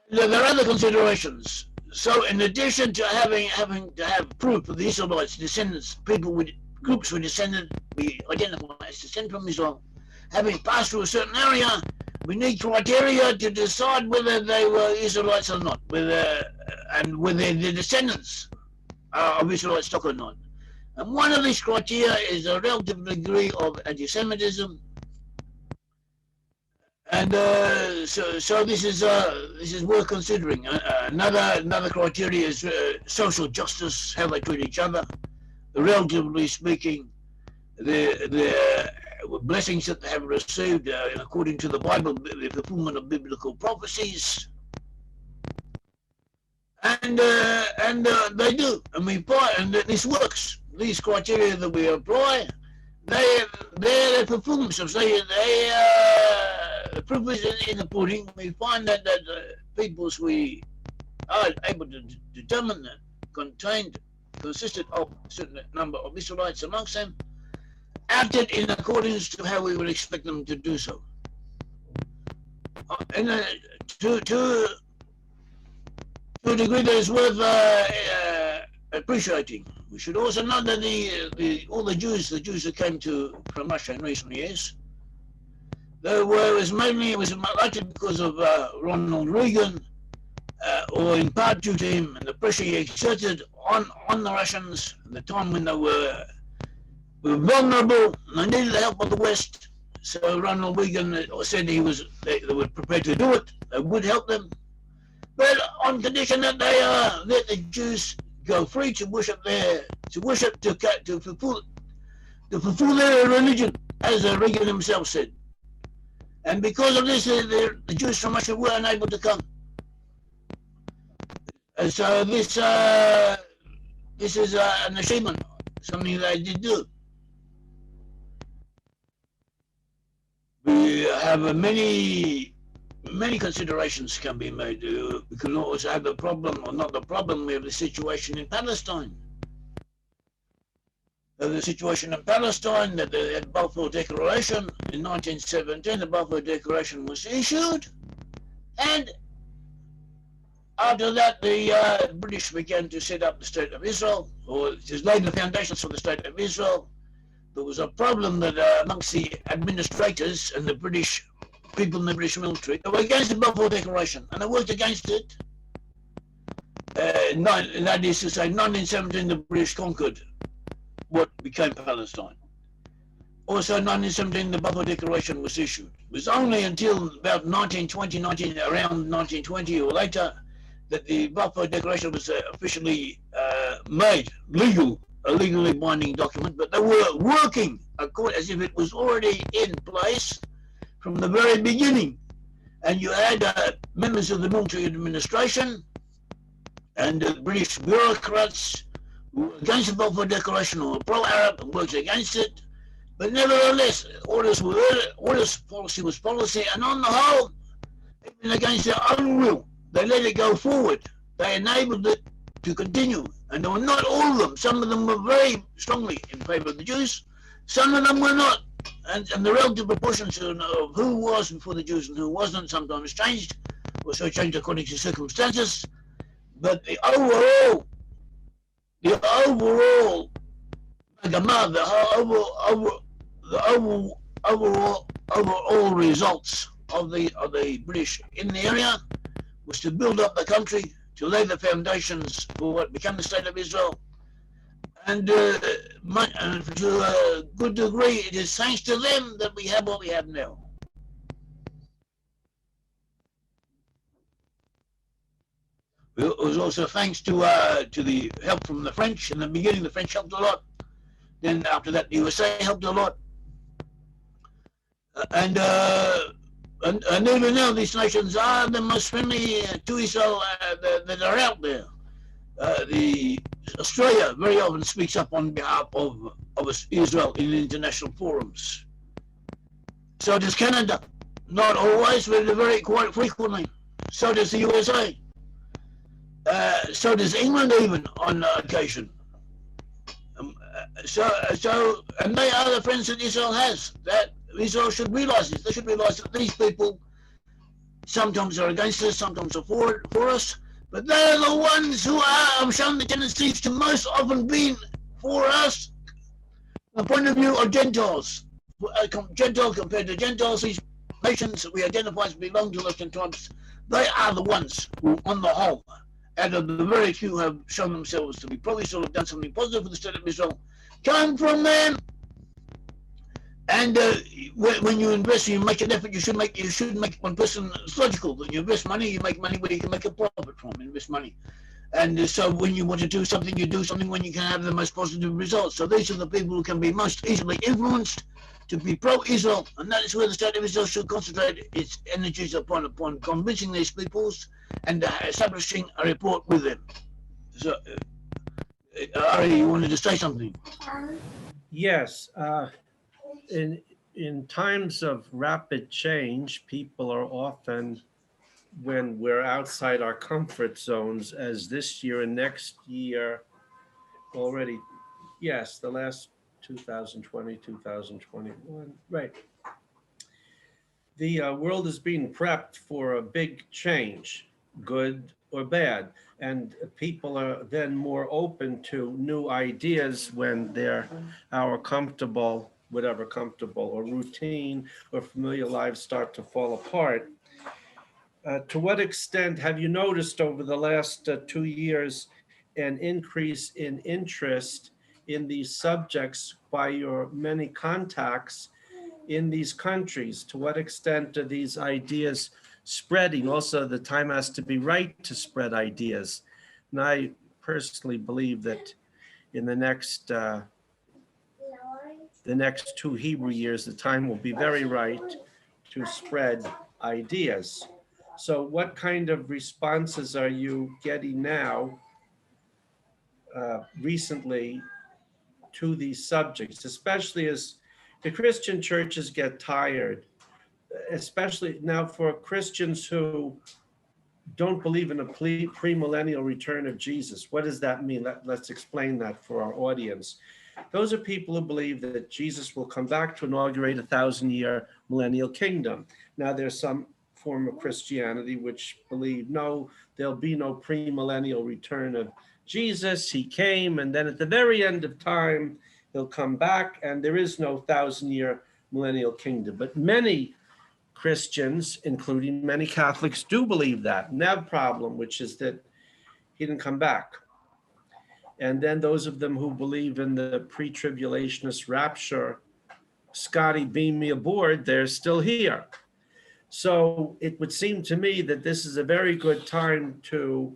There are other considerations. So in addition to having to have proof of the Israelites' descendants, groups were we identify as descended from Israel, having passed through a certain area, we need criteria to decide whether they were Israelites or not, and whether the descendants of Israelite stock or not. And one of these criteria is a relative degree of anti-Semitism, and so this is worth considering. Another criteria is social justice, how they treat each other. Relatively speaking, the blessings that they have received according to the Bible, the fulfillment of biblical prophecies, and they do, and we apply, and this works. These criteria that we apply, they fulfill themselves. The proof is in the pudding. We find that peoples we are able to determine that consisted of a certain number of Israelites amongst them, acted in accordance to how we would expect them to do so. And to a degree that is worth appreciating. We should also know that all the Jews that came from Russia in recent years, it was likely because of Ronald Reagan, or in part due to him and the pressure he exerted on the Russians at the time when they were vulnerable and they needed the help of the West. So Ronald Reagan said they were prepared to do it. They would help them, but on condition that they let the Jews go free to fulfill their religion, as Reagan himself said. And because of this, the Jews from Russia were unable to come. And so this is an achievement, something they did do. We have many considerations can be made. We can also have the problem, or not the problem, we have the situation in Palestine. The situation in Palestine, that the Balfour Declaration in 1917, the Balfour Declaration was issued, and after that the British began to set up the State of Israel, or to lay the foundations for the State of Israel. There was a problem that amongst the administrators and the British people in the British military, they were against the Balfour Declaration, and they worked against it. That is to say, 1917 the British conquered what became Palestine. Also, 1917 the Balfour Declaration was issued. It was only until about around 1920 or later, that the Balfour Declaration was officially made legal, a legally binding document, but they were working as if it was already in place from the very beginning. And you had members of the military administration and British bureaucrats who were against the Balfour Declaration or pro-Arab and worked against it. But nevertheless, orders, policy was policy, and on the whole, even against their own will, they let it go forward. They enabled it to continue. And they were not all of them. Some of them were very strongly in favour of the Jews. Some of them were not. And the relative proportions of who was for the Jews and who wasn't sometimes changed. Also changed according to circumstances. But the overall overall results of the British in the area was to build up the country, to lay the foundations for what became the State of Israel. And to a good degree, it is thanks to them that we have what we have now. It was also thanks to the help from the French. In the beginning, the French helped a lot. Then after that, the USA helped a lot. And even now, these nations are the most friendly to Israel that are out there. The Australia very often speaks up on behalf of Israel in international forums. So does Canada, not always, but very quite frequently. So does the USA. So does England even on occasion. And they are the friends that Israel has. That Israel should realize this. They should realize that these people sometimes are against us, sometimes are for us, but they're the ones who have shown the tendencies to most often be for us from the point of view of Gentiles. Gentiles compared to Gentiles, these nations that we identify as belong to the Western tribes, they are the ones who, on the whole, out of the very few have shown themselves to be pro-Israel, have done something positive for the State of Israel, come from them. And when you invest, you make an effort. You should make one person. It's logical that you invest money. You make money where you can make a profit from. Invest money, and so when you want to do something, you do something when you can have the most positive results. So these are the people who can be most easily influenced to be pro-Israel, and that is where the State of Israel should concentrate its energies upon convincing these peoples and establishing a rapport with them. So, Ari, you wanted to say something? Yes. In times of rapid change, people are often, when we're outside our comfort zones, as this year and next year already, yes, the last 2020, 2021, right. The world is being prepped for a big change, good or bad. And people are then more open to new ideas when they're our comfortable, whatever comfortable or routine or familiar lives start to fall apart. To what extent have you noticed over the last 2 years an increase in interest in these subjects by your many contacts in these countries? To what extent are these ideas spreading? Also, the time has to be right to spread ideas. And I personally believe that in the next 2 Hebrew years, the time will be very right to spread ideas. So what kind of responses are you getting now, recently, to these subjects, especially as the Christian churches get tired, especially now for Christians who don't believe in a premillennial return of Jesus? What does that mean? Let's explain that for our audience. Those are people who believe that Jesus will come back to inaugurate 1,000-year millennial kingdom. Now, there's some form of Christianity which believe, no, there'll be no premillennial return of Jesus. He came, and then at the very end of time, he'll come back, and there is no 1,000-year millennial kingdom. But many Christians, including many Catholics, do believe that. And they have a problem, which is that he didn't come back. And then those of them who believe in the pre-tribulationist rapture, Scotty, beam me aboard, they're still here. So it would seem to me that this is a very good time to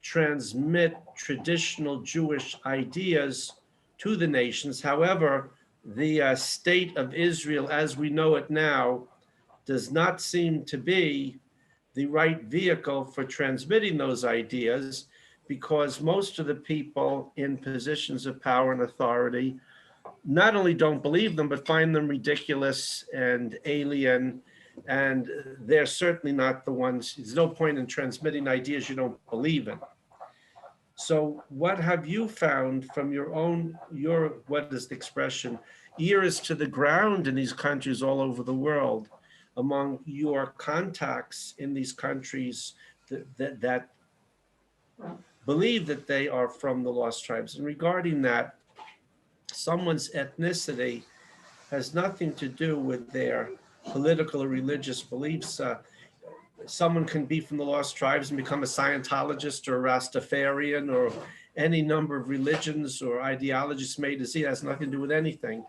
transmit traditional Jewish ideas to the nations. However, the state of Israel as we know it now does not seem to be the right vehicle for transmitting those ideas, because most of the people in positions of power and authority not only don't believe them, but find them ridiculous and alien. And they're certainly not the ones. There's no point in transmitting ideas you don't believe in. So what have you found from your what is the expression, ears to the ground in these countries all over the world, among your contacts in these countries that believe that they are from the lost tribes? And regarding that, someone's ethnicity has nothing to do with their political or religious beliefs. Someone can be from the lost tribes and become a Scientologist or a Rastafarian or any number of religions or ideologies made to see. It has nothing to do with anything.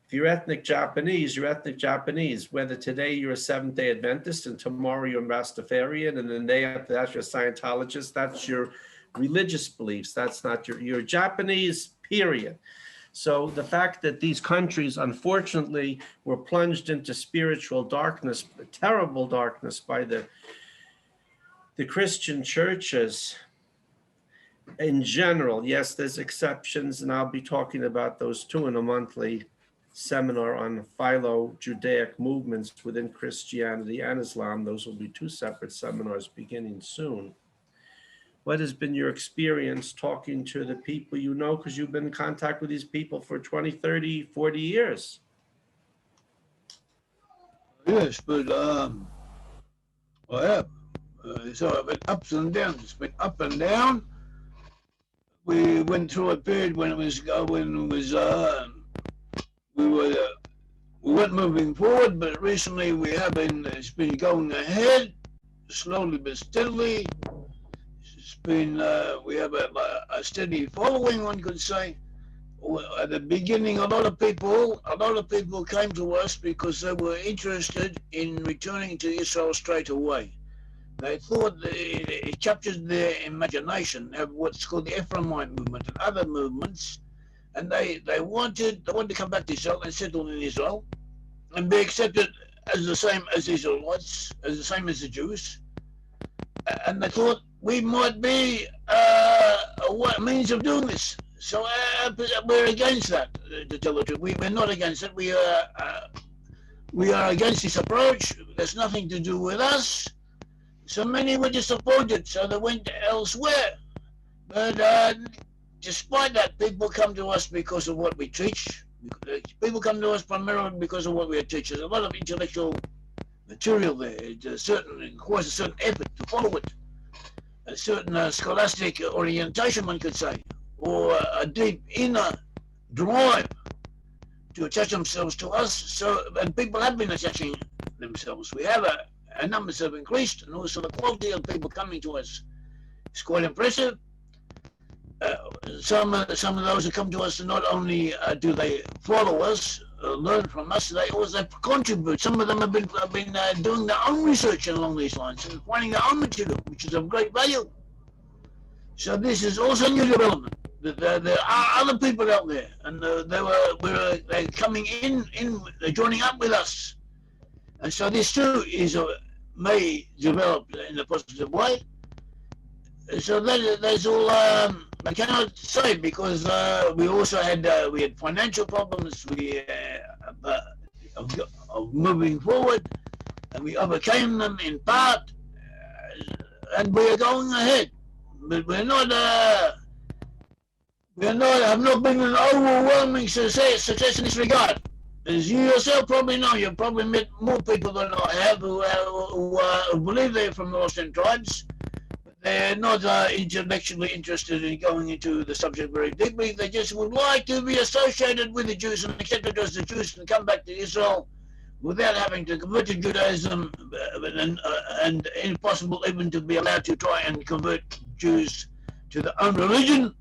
If you're ethnic Japanese, you're ethnic Japanese. Whether today you're a Seventh-day Adventist and tomorrow you're a Rastafarian and the day after that you're a Scientologist, that's your religious beliefs. That's not you're Japanese, period. So the fact that these countries, unfortunately, were plunged into spiritual darkness, terrible darkness by the Christian churches in general. Yes, there's exceptions, and I'll be talking about those too in a monthly seminar on philo-Judaic movements within Christianity and Islam. Those will be two separate seminars beginning soon. What has been your experience talking to the people you know, because you've been in contact with these people for 20, 30, 40 years? Yes, but I have. So I've been ups and downs. It's been up and down. We went through a period when we weren't moving forward, but recently it's been going ahead, slowly but steadily. It's been, we have a steady following, one could say. At the beginning, a lot of people came to us because they were interested in returning to Israel straight away. They thought it captured their imagination of what's called the Ephraimite movement and other movements, and they wanted to come back to Israel and settle in Israel and be accepted as the same as the Israelites, as the same as the Jews. And they thought we might be a means of doing this. So we're against that, to tell the truth. We're not against it. We are against this approach. There's nothing to do with us. So many were disappointed, so they went elsewhere. But despite that, people come to us because of what we teach. People come to us primarily because of what we teach. There's a lot of intellectual material there. It requires a certain effort to follow it. A certain scholastic orientation, one could say, or a deep inner drive to attach themselves to us. And people have been attaching themselves. We have a numbers have increased, and also the quality of people coming to us is quite impressive. Some of those who come to us, not only do they follow us, learn from us, they also contribute. Some of them have been doing their own research along these lines and finding their own material, which is of great value. So this is also a new development. There are other people out there, and they're coming in, they're joining up with us. And so this too may develop in a positive way. So that's all I cannot say, because we also had financial problems of moving forward, and we overcame them in part, and we are going ahead. But have not been an overwhelming success in this regard. As you yourself probably know, you've probably met more people than I have who believe they're from the Lost Tribes. They're not intellectually interested in going into the subject very deeply. They just would like to be associated with the Jews and accepted as the Jews and come back to Israel without having to convert to Judaism, and impossible even to be allowed to try and convert Jews to their own religion.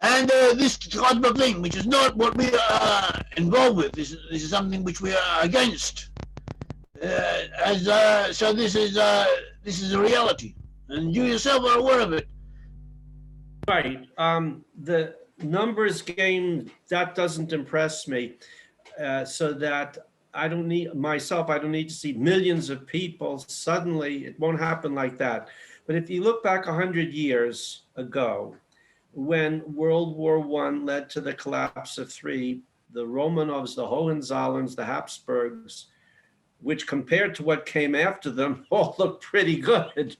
And this type of thing, which is not what we are involved with, this is something which we are against. So this is a reality, and you yourself are aware of it. Right. The numbers game, that doesn't impress me. So that I don't need to see millions of people suddenly. It won't happen like that. But if you look back 100 years ago, when World War I led to the collapse of three, the Romanovs, the Hohenzollerns, the Habsburgs, which compared to what came after them, all looked pretty good.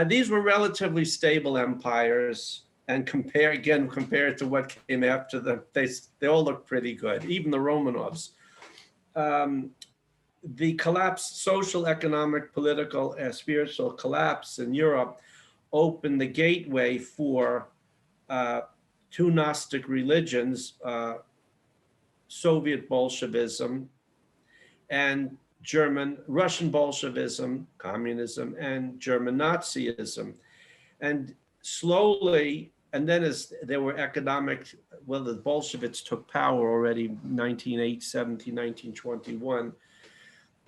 These were relatively stable empires, and compared to what came after them, they all look pretty good, even the Romanovs. The collapse, social, economic, political, spiritual collapse in Europe opened the gateway for two Gnostic religions, Soviet Bolshevism and Russian Bolshevism, communism, and German Nazism. And slowly, and then as there were the Bolsheviks took power already 1917, 1921.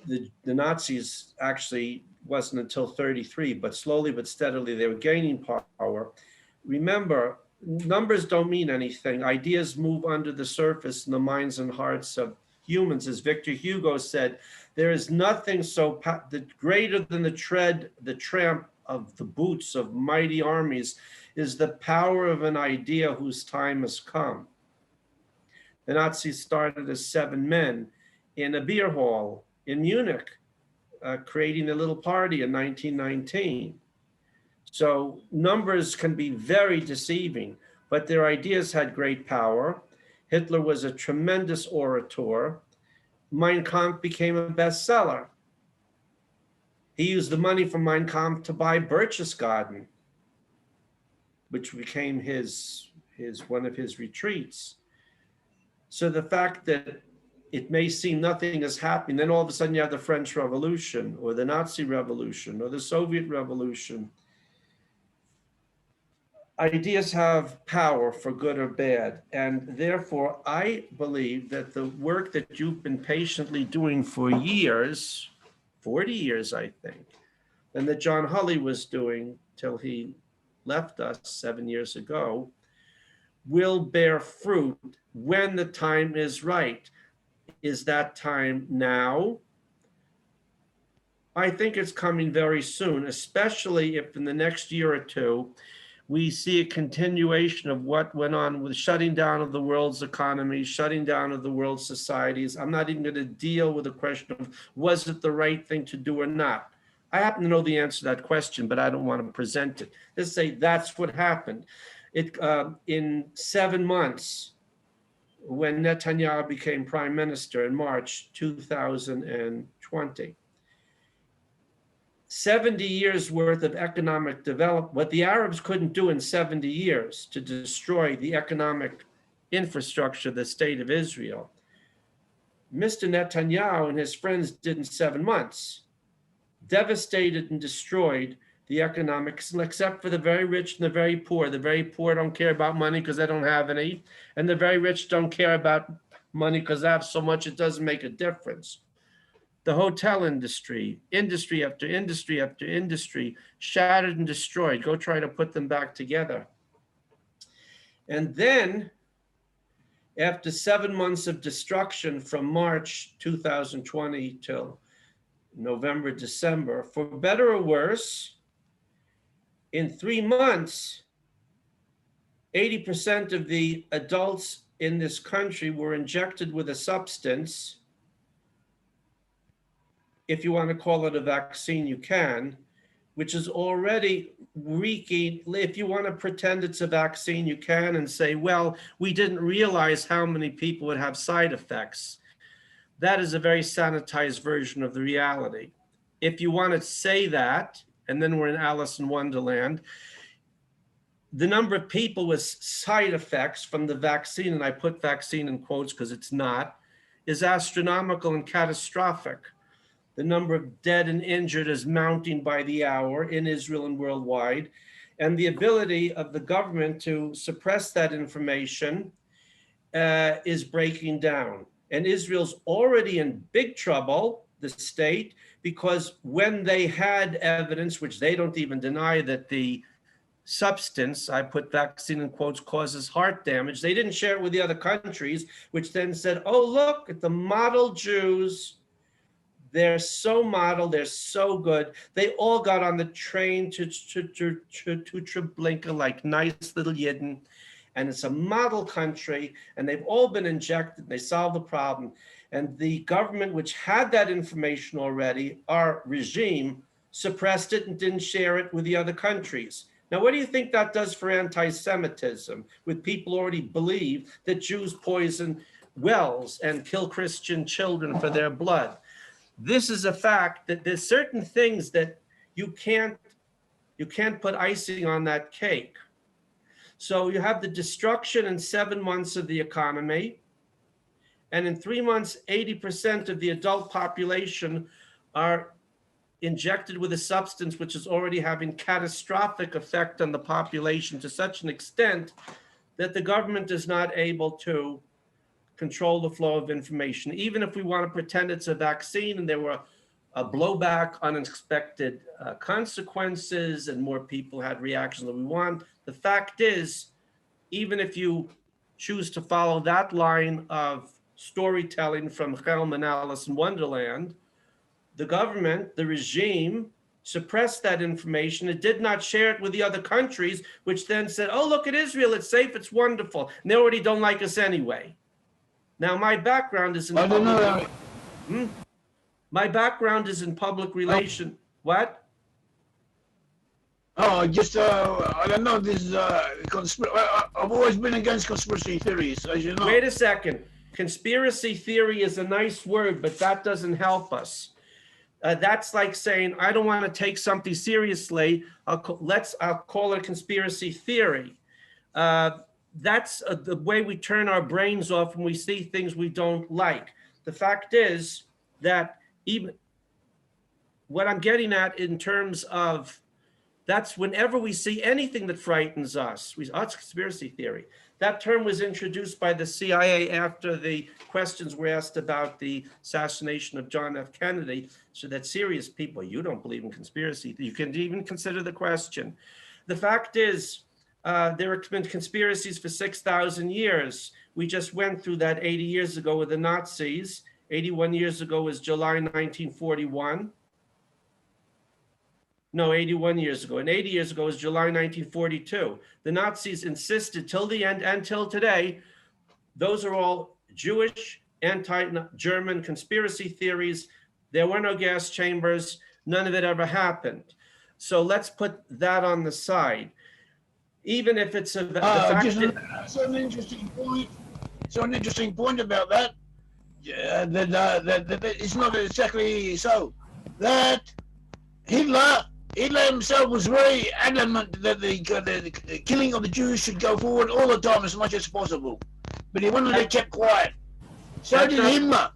The Nazis actually wasn't until 33, but slowly but steadily they were gaining power. Remember, numbers don't mean anything. Ideas move under the surface in the minds and hearts of humans. As Victor Hugo said, there is nothing greater than the tramp of the boots of mighty armies is the power of an idea whose time has come. The Nazis started as 7 men in a beer hall in Munich, creating a little party in 1919. So numbers can be very deceiving, but their ideas had great power. Hitler was a tremendous orator. Mein Kampf became a bestseller. He used the money from Mein Kampf to buy Berchtesgaden, which became one of his retreats. So the fact that it may seem nothing is happening, then all of a sudden you have the French Revolution or the Nazi Revolution or the Soviet Revolution. Ideas have power for good or bad. And therefore, I believe that the work that you've been patiently doing for years, 40 years, I think, and that John Hulley was doing till he left us 7 years ago, will bear fruit when the time is right. Is that time now? I think it's coming very soon, especially if in the next year or two, we see a continuation of what went on with shutting down of the world's economy, shutting down of the world's societies. I'm not even going to deal with the question of was it the right thing to do or not. I happen to know the answer to that question, but I don't want to present it. Let's say that's what happened. In 7 months, when Netanyahu became prime minister in March 2020, 70 years worth of economic development, what the Arabs couldn't do in 70 years to destroy the economic infrastructure of the state of Israel, Mr. Netanyahu and his friends did in 7 months, devastated and destroyed the economics, except for the very rich and the very poor. The very poor don't care about money because they don't have any, and the very rich don't care about money because they have so much it doesn't make a difference. The hotel industry after industry after industry, shattered and destroyed. Go try to put them back together. And then, after 7 months of destruction from March 2020 till November, December, for better or worse, in 3 months, 80% of the adults in this country were injected with a substance. If you want to call it a vaccine, you can, which is already wreaking. If you want to pretend it's a vaccine, you can and say, well, we didn't realize how many people would have side effects. That is a very sanitized version of the reality. If you want to say that, and then we're in Alice in Wonderland, the number of people with side effects from the vaccine, and I put vaccine in quotes because it's not, is astronomical and catastrophic. The number of dead and injured is mounting by the hour in Israel and worldwide. And the ability of the government to suppress that information is breaking down. And Israel's already in big trouble. the state, because when they had evidence, which they don't even deny, that the substance, I put vaccine in quotes, causes heart damage, they didn't share it with the other countries, which then said, oh, look at the model Jews. They're so model, they're so good. They all got on the train to Treblinka like nice little Yidden. And it's a model country, and they've all been injected. They solved the problem. And the government, which had that information already, our regime, suppressed it and didn't share it with the other countries. Now, what do you think that does for anti-Semitism, with people already believe that Jews poison wells and kill Christian children for their blood? This is a fact that there's certain things that you can't put icing on that cake. So you have the destruction in 7 months of the economy. And in 3 months, 80% of the adult population are injected with a substance which is already having catastrophic effect on the population to such an extent that the government is not able to control the flow of information. Even if we want to pretend it's a vaccine and there were a blowback, unexpected consequences, and more people had reactions than we want, the fact is, even if you choose to follow that line of storytelling from Helm and Alice in Wonderland, the government, the regime, suppressed that information. It did not share it with the other countries, which then said, oh, look at Israel, it's safe, it's wonderful. And they already don't like us anyway. Now, my background is in my background is in public relations. What? Oh, just I don't know. This I've always been against conspiracy theories, as you know. Wait a second. Conspiracy theory is a nice word, but that doesn't help us. That's like saying, I don't want to take something seriously. I'll call it a conspiracy theory. That's the way we turn our brains off when we see things we don't like. The fact is that even what I'm getting at in terms of, that's whenever we see anything that frightens us, it's conspiracy theory. That term was introduced by the CIA after the questions were asked about the assassination of John F. Kennedy, so that serious people, you don't believe in conspiracy, you can even consider the question. The fact is, there have been conspiracies for 6,000 years. We just went through that 80 years ago with the Nazis. 81 years ago was July 1941. No, 81 years ago. And 80 years ago was July 1942. The Nazis insisted till the end and till today, those are all Jewish, anti-German conspiracy theories. There were no gas chambers. None of it ever happened. So let's put that on the side. Even if it's an interesting point. So an interesting point about that. Yeah, that it's not exactly so. That Hitler himself was very adamant that the killing of the Jews should go forward all the time as much as possible, but he wanted it kept quiet. So did Himmler.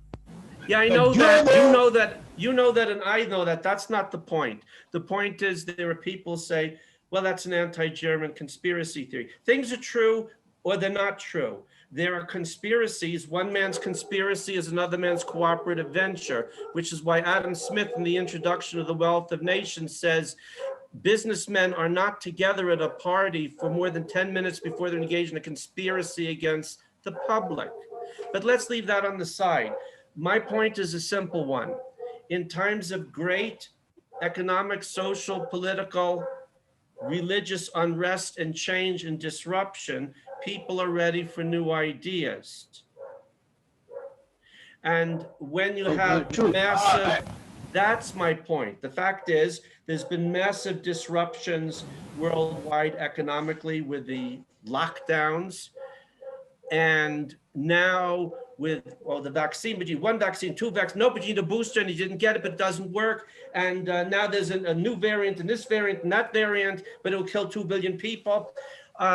Yeah, I know that. You know that, and I know that. That's not the point. The point is there are people who say, well, that's an anti-German conspiracy theory. Things are true or they're not true. There are conspiracies. One man's conspiracy is another man's cooperative venture, which is why Adam Smith in the introduction of The Wealth of Nations says businessmen are not together at a party for more than 10 minutes before they're engaged in a conspiracy against the public. But let's leave that on the side. My point is a simple one. In times of great economic, social, political, religious unrest and change and disruption, people are ready for new ideas. And when you have massive, that's my point. The fact is, there's been massive disruptions worldwide economically with the lockdowns. And now with, well, the vaccine, but you need one vaccine, two vaccines, no, but you need a booster and you didn't get it, but it doesn't work. And now there's a new variant and this variant and that variant, but it will kill 2 billion people.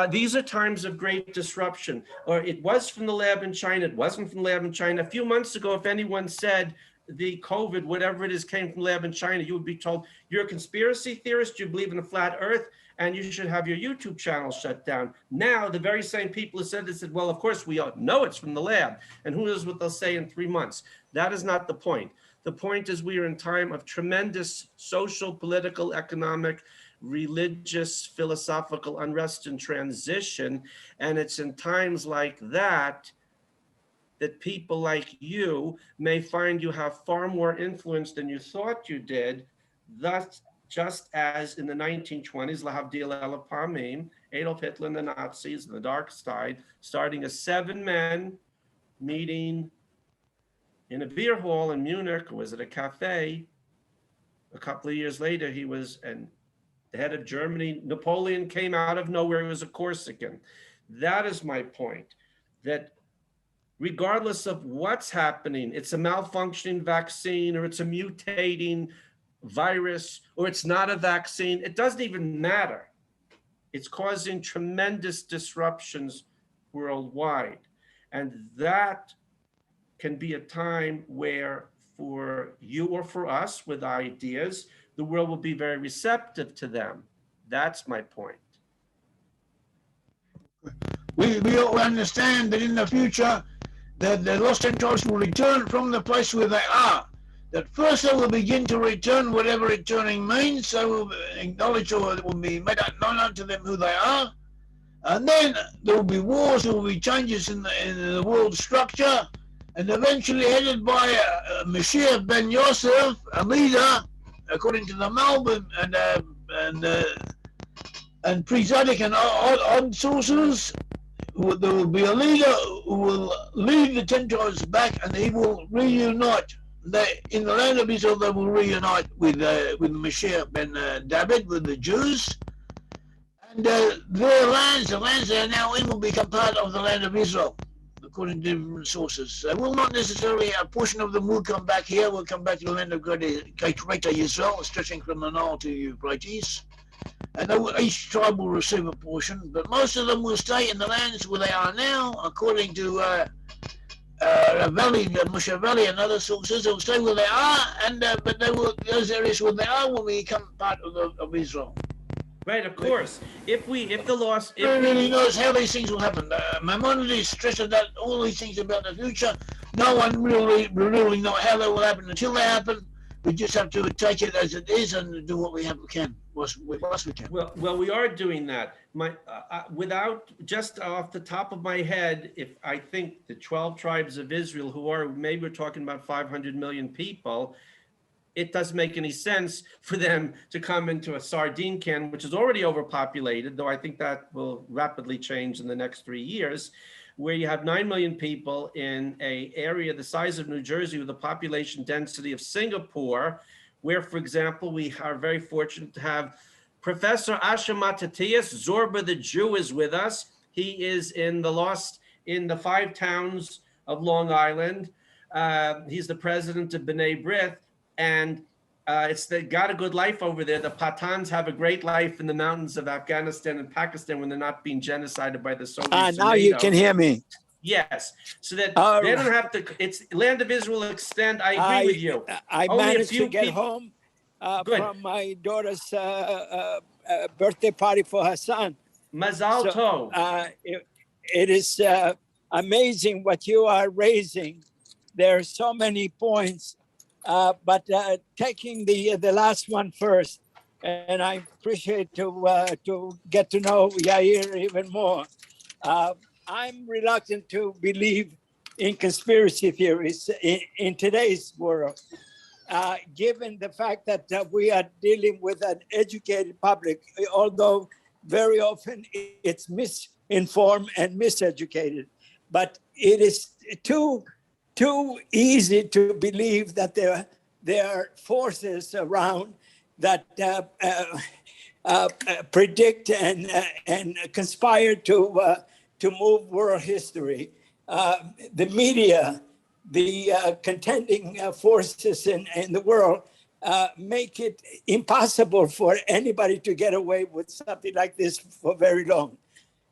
These are times of great disruption. Or it was from the lab in China, it wasn't from the lab in China. A few months ago, if anyone said the COVID, whatever it is, came from the lab in China, you would be told, you're a conspiracy theorist, you believe in a flat earth, and you should have your YouTube channel shut down. Now, the very same people who said this said, well, of course we all know it's from the lab. And who knows what they'll say in 3 months. That is not the point. The point is we are in time of tremendous social, political, economic, religious, philosophical unrest and transition. And it's in times like that that people like you may find you have far more influence than you thought you did. Thus, just as in the 1920s, Lahavdil El Pamim, Adolf Hitler and the Nazis, the dark side, starting a 7-man meeting in a beer hall in Munich, or was it a cafe? A couple of years later, he was the head of Germany. Napoleon came out of nowhere. He was a Corsican. That is my point, that regardless of what's happening, it's a malfunctioning vaccine or it's a mutating virus or it's not a vaccine, it doesn't even matter. It's causing tremendous disruptions worldwide. And that can be a time where for you or for us with ideas, the world will be very receptive to them. That's my point. We all understand that in the future, that the lost tribes will return from the place where they are. That first they will begin to return, whatever returning means. They will acknowledge, or it will be made known unto them who they are. And then there will be wars, there will be changes in the world structure, and eventually headed by Mashiach ben Yosef, a leader, according to the Malbim and pre-Zodic and odd sources. There will be a leader who will lead the 10 tribes back, and he will reunite. In the land of Israel, they will reunite with Mashiach ben David, with the Jews. And their lands, the lands they are now in, will become part of the land of Israel, according to different sources. They will not necessarily, a portion of them will come back here, will come back to the land of greater Israel, stretching from the Nile to Euphrates. And each tribe will receive a portion, but most of them will stay in the lands where they are now, according to Valley, Moshe Valley, and other sources. They will stay where they are, and but those areas where they are will become part of Israel. Right, of course. If Really knows how these things will happen. Maimonides stresses that all these things about the future. No one really know how they will happen until they happen. We just have to take it as it is and do what we can. Well, we are doing that. Without, just off the top of my head, if I think the 12 tribes of Israel, who are, maybe we're talking about 500 million people, it doesn't make any sense for them to come into a sardine can, which is already overpopulated, though I think that will rapidly change in the next 3 years, where you have 9 million people in an area the size of New Jersey with a population density of Singapore, where, for example, we are very fortunate to have Professor Asher Matatias. Zorba the Jew is with us. He is in the 5 towns of Long Island. He's the president of B'nai B'rith, and they got a good life over there. The Pathans have a great life in the mountains of Afghanistan and Pakistan when they're not being genocided by the Soviets. Now you can hear me. Yes, so that they don't have to. It's land of Israel extend. I agree with you. I managed to get home from my daughter's birthday party for her son. Mazal tov. It is amazing what you are raising. There are so many points, but taking the last one first, and I appreciate to get to know Yair even more. I'm reluctant to believe in conspiracy theories in today's world, given the fact that we are dealing with an educated public, although very often it's misinformed and miseducated. But it is too easy to believe that there are forces around that predict and conspire to move world history. The media, the contending forces in the world make it impossible for anybody to get away with something like this for very long.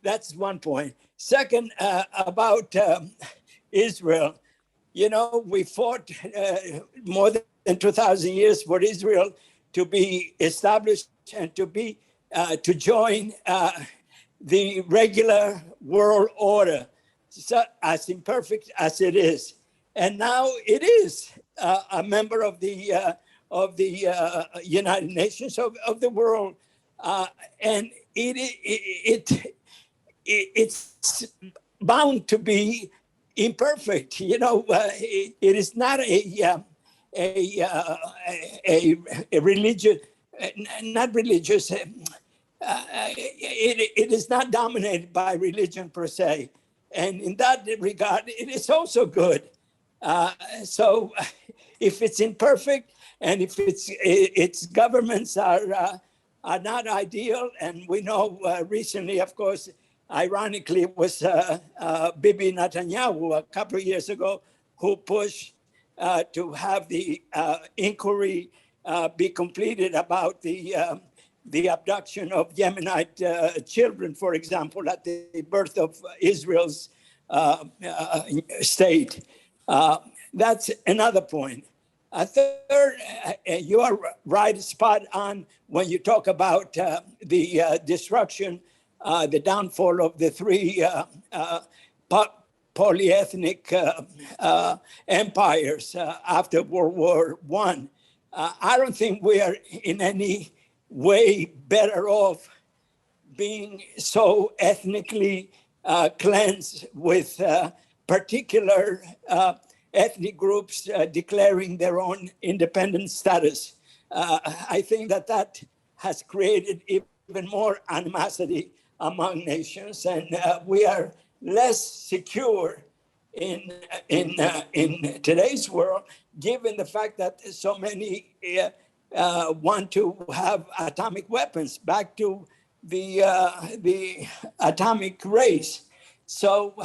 That's one point. Second, about Israel, we fought more than 2,000 years for Israel to be established and to join the regular world order, so as imperfect as it is. And now it is a member of the United Nations of the world, and it's bound to be imperfect. You know, it is not a religious, not religious. It is not dominated by religion per se, and in that regard, it is also good. So, if it's imperfect, and if its governments are not ideal, and we know recently, of course, ironically, it was Bibi Netanyahu a couple of years ago who pushed to have the inquiry be completed about the abduction of Yemenite children, for example, at the birth of Israel's state. That's another point. A third, you are right, spot on when you talk about the destruction, the downfall of the three polyethnic empires after World War I. I don't think we are in any way better off being so ethnically cleansed with particular ethnic groups declaring their own independent status. I think that has created even more animosity among nations, and we are less secure in today's world, given the fact that so many want to have atomic weapons, back to the atomic race. So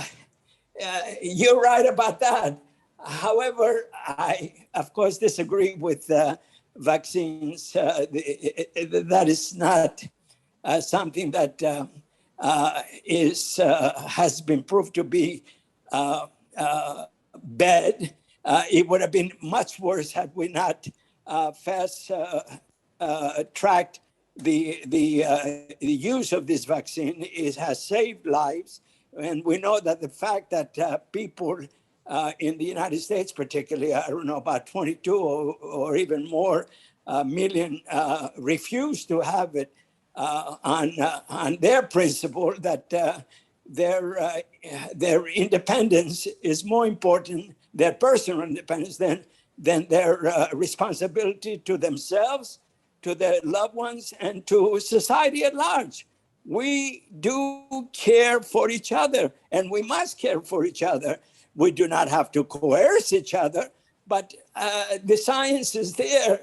you're right about that. However, I, of course, disagree with vaccines. That is not something that has been proved to be bad. It would have been much worse had we not fast tracked the use of this vaccine. It has saved lives, and we know that the fact that people in the United States, particularly, I don't know, about 22 or even more million refuse to have it on their principle that their independence is more important, their personal independence, than their responsibility to themselves, to their loved ones, and to society at large. We do care for each other, and we must care for each other. We do not have to coerce each other, but the science is there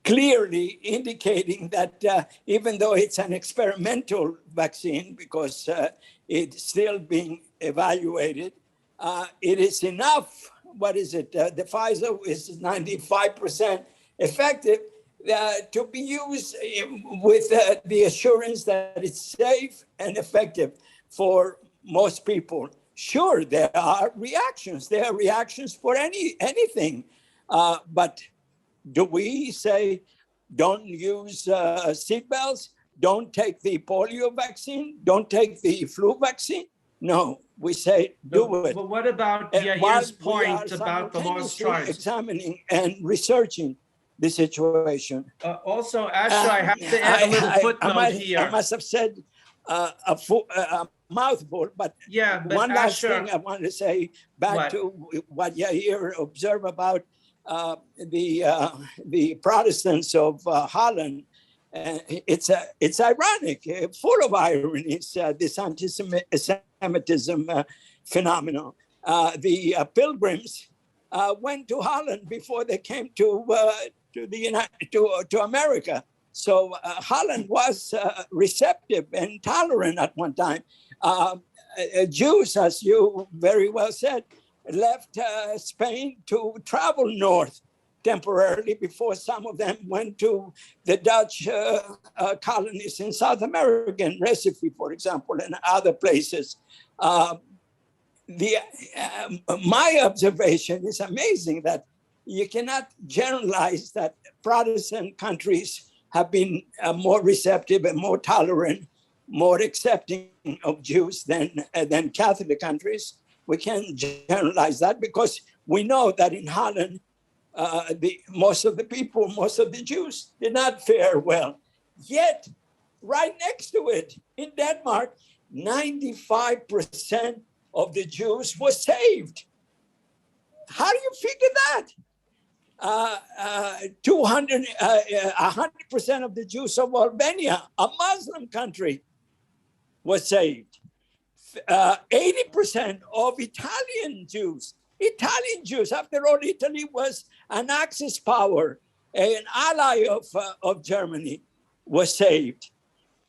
clearly indicating that even though it's an experimental vaccine, because it's still being evaluated, it is enough. What is it? The Pfizer is 95% effective to be used with the assurance that it's safe and effective for most people. Sure, there are reactions. There are reactions for anything. But do we say, don't use seatbelts, don't take the polio vaccine, don't take the flu vaccine? No, we say do it. But what about Yair's point about the lost tribes? Examining and researching the situation. Also, Asher, I have to add a little footnote here. I must have said a mouthful, but yeah. But one last Asher, thing I wanted to say back to what Yair observed about the Protestants of Holland. It's ironic, full of ironies, this anti-Semitism phenomenon. The pilgrims went to Holland before they came to America. So Holland was receptive and tolerant at one time. Jews, as you very well said, left Spain to travel north temporarily before some of them went to the Dutch colonies in South America, in Recife, for example, and other places. My observation is amazing that you cannot generalize that Protestant countries have been more receptive and more tolerant, more accepting of Jews than Catholic countries. We can't generalize that because We know that in Holland, most of the Jews did not fare well. Yet, right next to it, in Denmark, 95% of the Jews were saved. How do you figure that? 100% of the Jews of Albania, a Muslim country, was saved. 80% of Italian Jews, after all, Italy was an Axis power, an ally of Germany, was saved.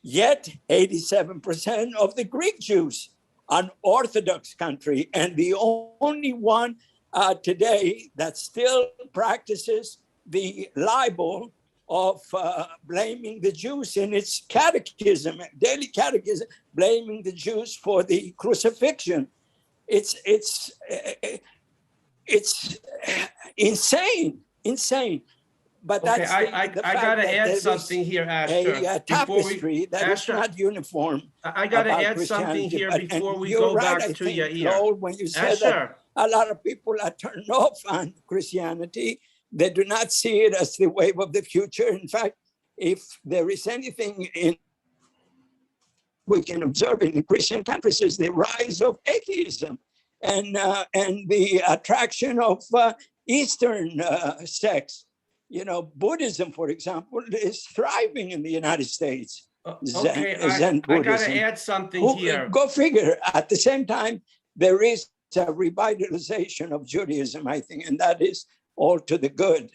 Yet 87% of the Greek Jews, an Orthodox country, and the only one today that still practices the libel of blaming the Jews in its catechism, daily catechism, blaming the Jews for the crucifixion. It's insane. But Okay, that's I got to add something here, Asher. a tapestry that is not uniform. I got to add something here before we go back to Yair. Lowell, when you said that a lot of people are turned off on Christianity, they do not see it as the wave of the future. In fact, if there is anything we can observe in Christian countries, is the rise of atheism and the attraction of Eastern sects. You know, Buddhism, for example, is thriving in the United States. Okay, I got to add something here. Go figure. At the same time, there is a revitalization of Judaism, I think, and that is all to the good.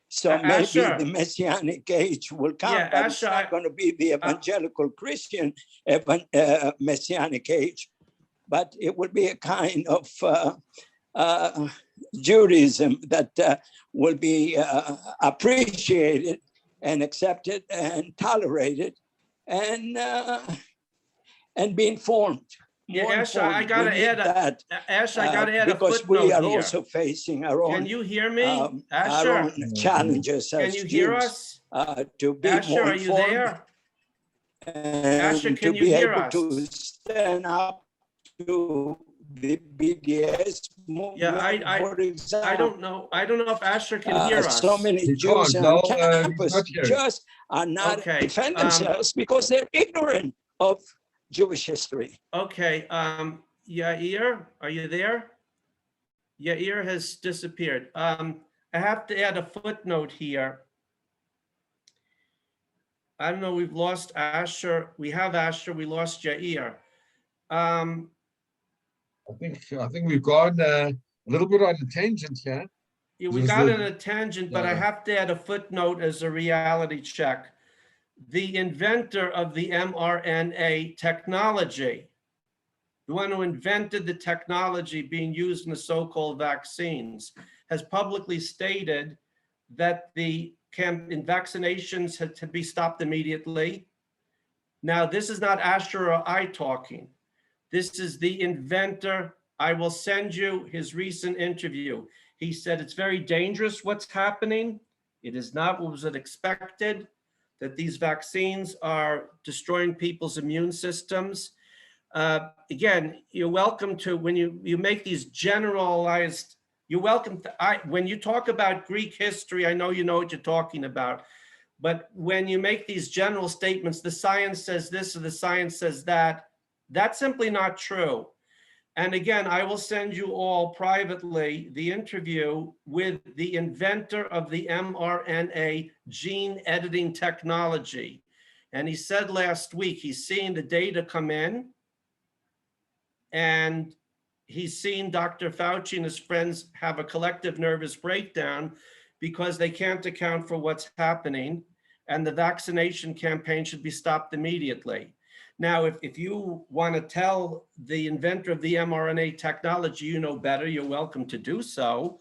So maybe Asher, the Messianic age will come, but Asher, it's not going to be the evangelical Christian Messianic age, but it will be a kind of Judaism that will be appreciated and accepted and tolerated and be informed. Yeah, Asher, I got to add that. Asher, I got to add a because footnote we are here. Also facing our own. Can you hear me, Asher? Our own challenges. Can you hear us? To be Asher, more are you there? Asher, can you hear us? To stand up to the BDS movement. Yeah, I don't know. I don't know if Asher can hear us. So many Jews on campus just are not defend themselves because they're ignorant of Jewish history. Okay, Yair, are you there? Yair has disappeared. I have to add a footnote here. I don't know, we've lost Asher. We have Asher, we lost Yair. I think we've gone a little bit on a tangent here. Yeah, we got on a tangent, but I have to add a footnote as a reality check. The inventor of the mRNA technology, the one who invented the technology being used in the so-called vaccines, has publicly stated that the vaccinations had to be stopped immediately. Now, this is not Asher or I talking. This is the inventor. I will send you his recent interview. He said it's very dangerous what's happening. It is not what was expected, that these vaccines are destroying people's immune systems. Again, you're welcome to, when you make these generalized, you're welcome to, when you talk about Greek history, I know you know what you're talking about, but when you make these general statements, the science says this or the science says that, that's simply not true. And again, I will send you all privately the interview with the inventor of the mRNA gene editing technology. And he said last week, he's seeing the data come in and he's seen Dr. Fauci and his friends have a collective nervous breakdown because they can't account for what's happening, and the vaccination campaign should be stopped immediately. Now, if you want to tell the inventor of the mRNA technology you know better, you're welcome to do so.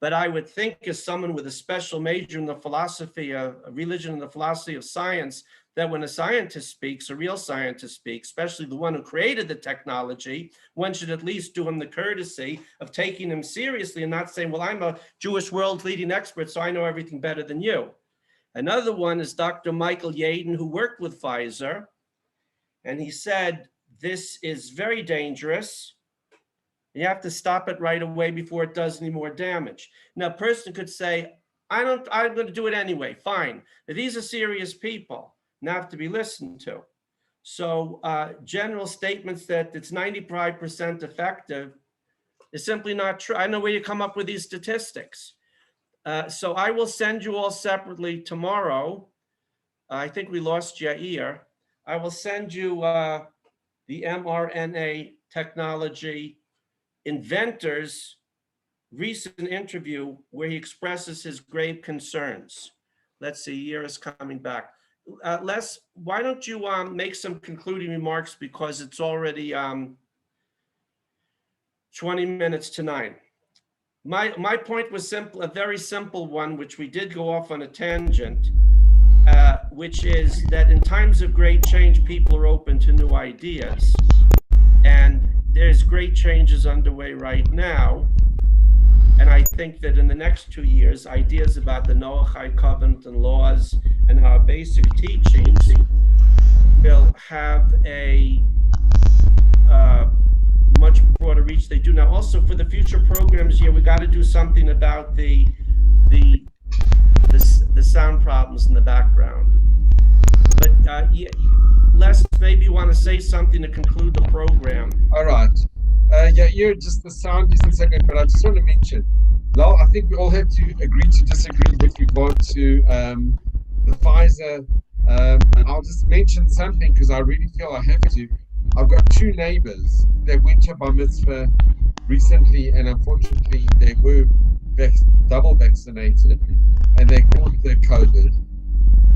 But I would think, as someone with a special major in the philosophy of religion and the philosophy of science, that when a scientist speaks, a real scientist speaks, especially the one who created the technology, one should at least do him the courtesy of taking him seriously and not saying, well, I'm a Jewish world leading expert, so I know everything better than you. Another one is Dr. Michael Yaden, who worked with Pfizer. And he said, this is very dangerous. You have to stop it right away before it does any more damage. Now, a person could say, I'm going to do it anyway. Fine. Now, these are serious people and have to be listened to. So general statements that it's 95% effective is simply not true. I don't know where you come up with these statistics. So I will send you all separately tomorrow. I think we lost Yair. I will send you the mRNA technology inventor's recent interview where he expresses his grave concerns. Let's see, Yair is coming back. Les, why don't you make some concluding remarks, because it's already 20 minutes to 9. My point was simple, a very simple one, which we did go off on a tangent, which is that in times of great change, people are open to new ideas. And there's great changes underway right now. And I think that in the next 2 years, ideas about the Noahide covenant and laws and our basic teachings will have a much broader reach they do now. Also, for the future programs, we got to do something about the sound problems in the background. But Les, maybe you want to say something to conclude the program. All right. Just the sound isn't so good, but I just want to mention, Lal, I think we all have to agree to disagree with regard to the Pfizer. I'll just mention something because I really feel I have to. I've got 2 neighbors that went to bar mitzvah recently, and unfortunately they were double vaccinated, and they caught the COVID,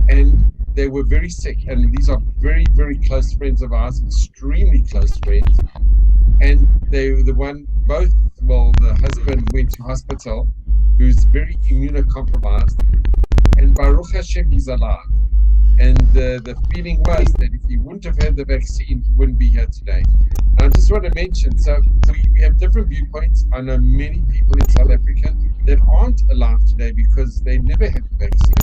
and they were very sick. And these are very, very close friends of ours, extremely close friends. And the husband went to hospital, who's very immunocompromised, and Baruch Hashem, he's alive. And the feeling was that if he wouldn't have had the vaccine, he wouldn't be here today. And I just want to mention, so we have different viewpoints. I know many people in South Africa that aren't alive today because they never had the vaccine.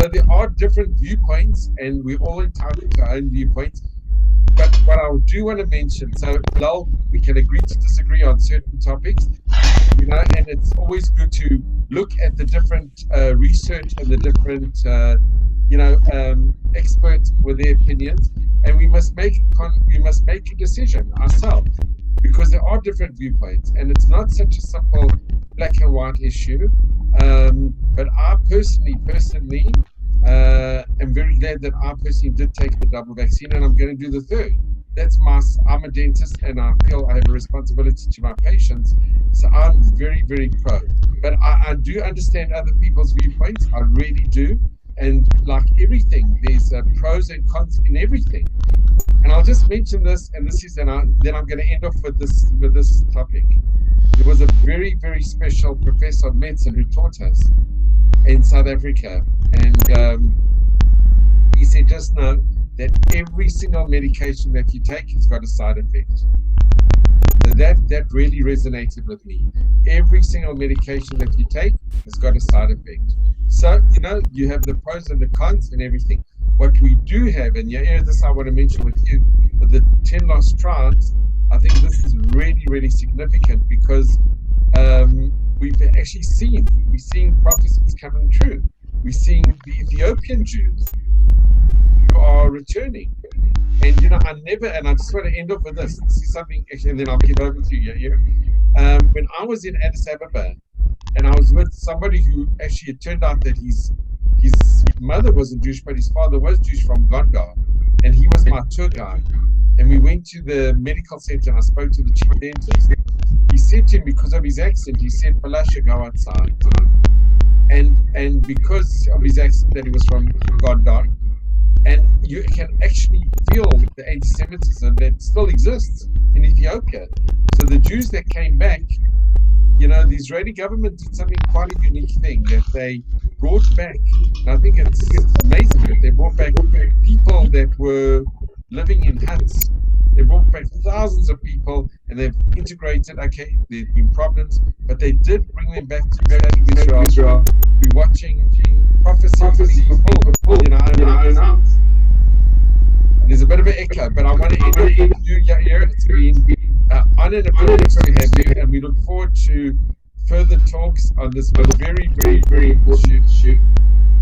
So there are different viewpoints, and we're all entitled to our own viewpoints. But what I do want to mention, so Lal, we can agree to disagree on certain topics, and it's always good to look at the different research and the different, experts with their opinions, and we must make a decision ourselves, because there are different viewpoints, and it's not such a simple black and white issue. But I personally, I'm very glad that I personally did take the double vaccine, and I'm going to do the third. I'm a dentist, and I feel I have a responsibility to my patients, so I'm very, very pro. But I do understand other people's viewpoints, I really do, and like everything, there's pros and cons in everything. And I'll just mention this, and then I'm going to end off with this topic. There was a very, very special professor of medicine who taught us in South Africa, and he said, just know that every single medication that you take has got a side effect. So that really resonated with me. Every single medication that you take has got a side effect. So, you have the pros and the cons and everything. What we do have, and this I want to mention with you, with the 10 lost tribes, I think this is really, really significant, because we've actually seen prophecies coming true. We're seeing the Ethiopian Jews who are returning. And I just want to end off with this. This is something, actually, and then I'll give over to you, Yair. When I was in Addis Ababa, and I was with somebody who actually, it turned out that his mother wasn't Jewish, but his father was Jewish, from Gondar, and he was my tour guide. And we went to the medical center, and I spoke to the chief dentist. He said to him, because of his accent, he said, Palasha, go outside. And because of his accent, that he was from Gondar, and you can actually feel the anti-Semitism that still exists in Ethiopia. So the Jews that came back, the Israeli government did something quite a unique thing, that they brought back, and I think it's amazing that they brought back people that were living in huts. They brought back thousands of people, and they've integrated. Okay, there've been problems, but they did bring them back to Israel. We're watching prophecy fulfilled. There's a bit of an echo, but I want to end with you, Yair. It's been honor and a privilege to have you, and we look forward to further talks on this very, very, very important issue.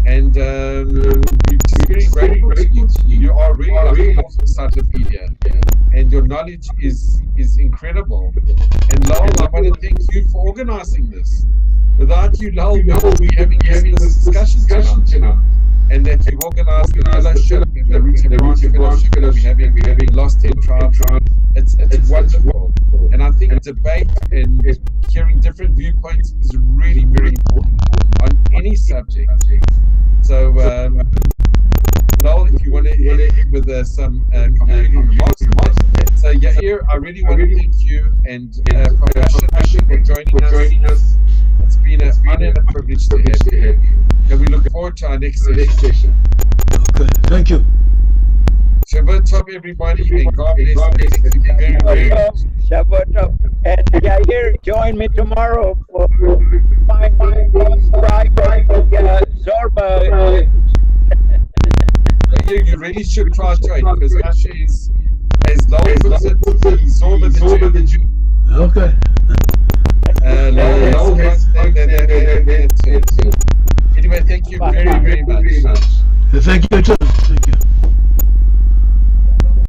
And we've just been grateful to you. You are really like a health encyclopedia, and your knowledge is incredible. And Lowell, I want to thank you for organizing this. Without you, Lowell, we will be having this discussion tonight. And that you've organized the fellowship and the Root and Branch fellowship that we're having Lost 10 Tribes. It's wonderful. And I think debate and hearing different viewpoints is really very important on any subject. So, Lowell, if you want to end with some concluding remarks. So, Yair, I really want to thank you and Professor for joining us. It's been an honor and a privilege to have you. And we look forward to our next session. Okay, thank you. Shabbat Tov, everybody, and God bless. Thank you very, very much. Shabbat Tov. And Yair, join me tomorrow for my Zorba. You really should try to join because Asher is, as Lowell puts it, Zorba the Jew. Okay. Anyway, thank you very, very much. Thank you too.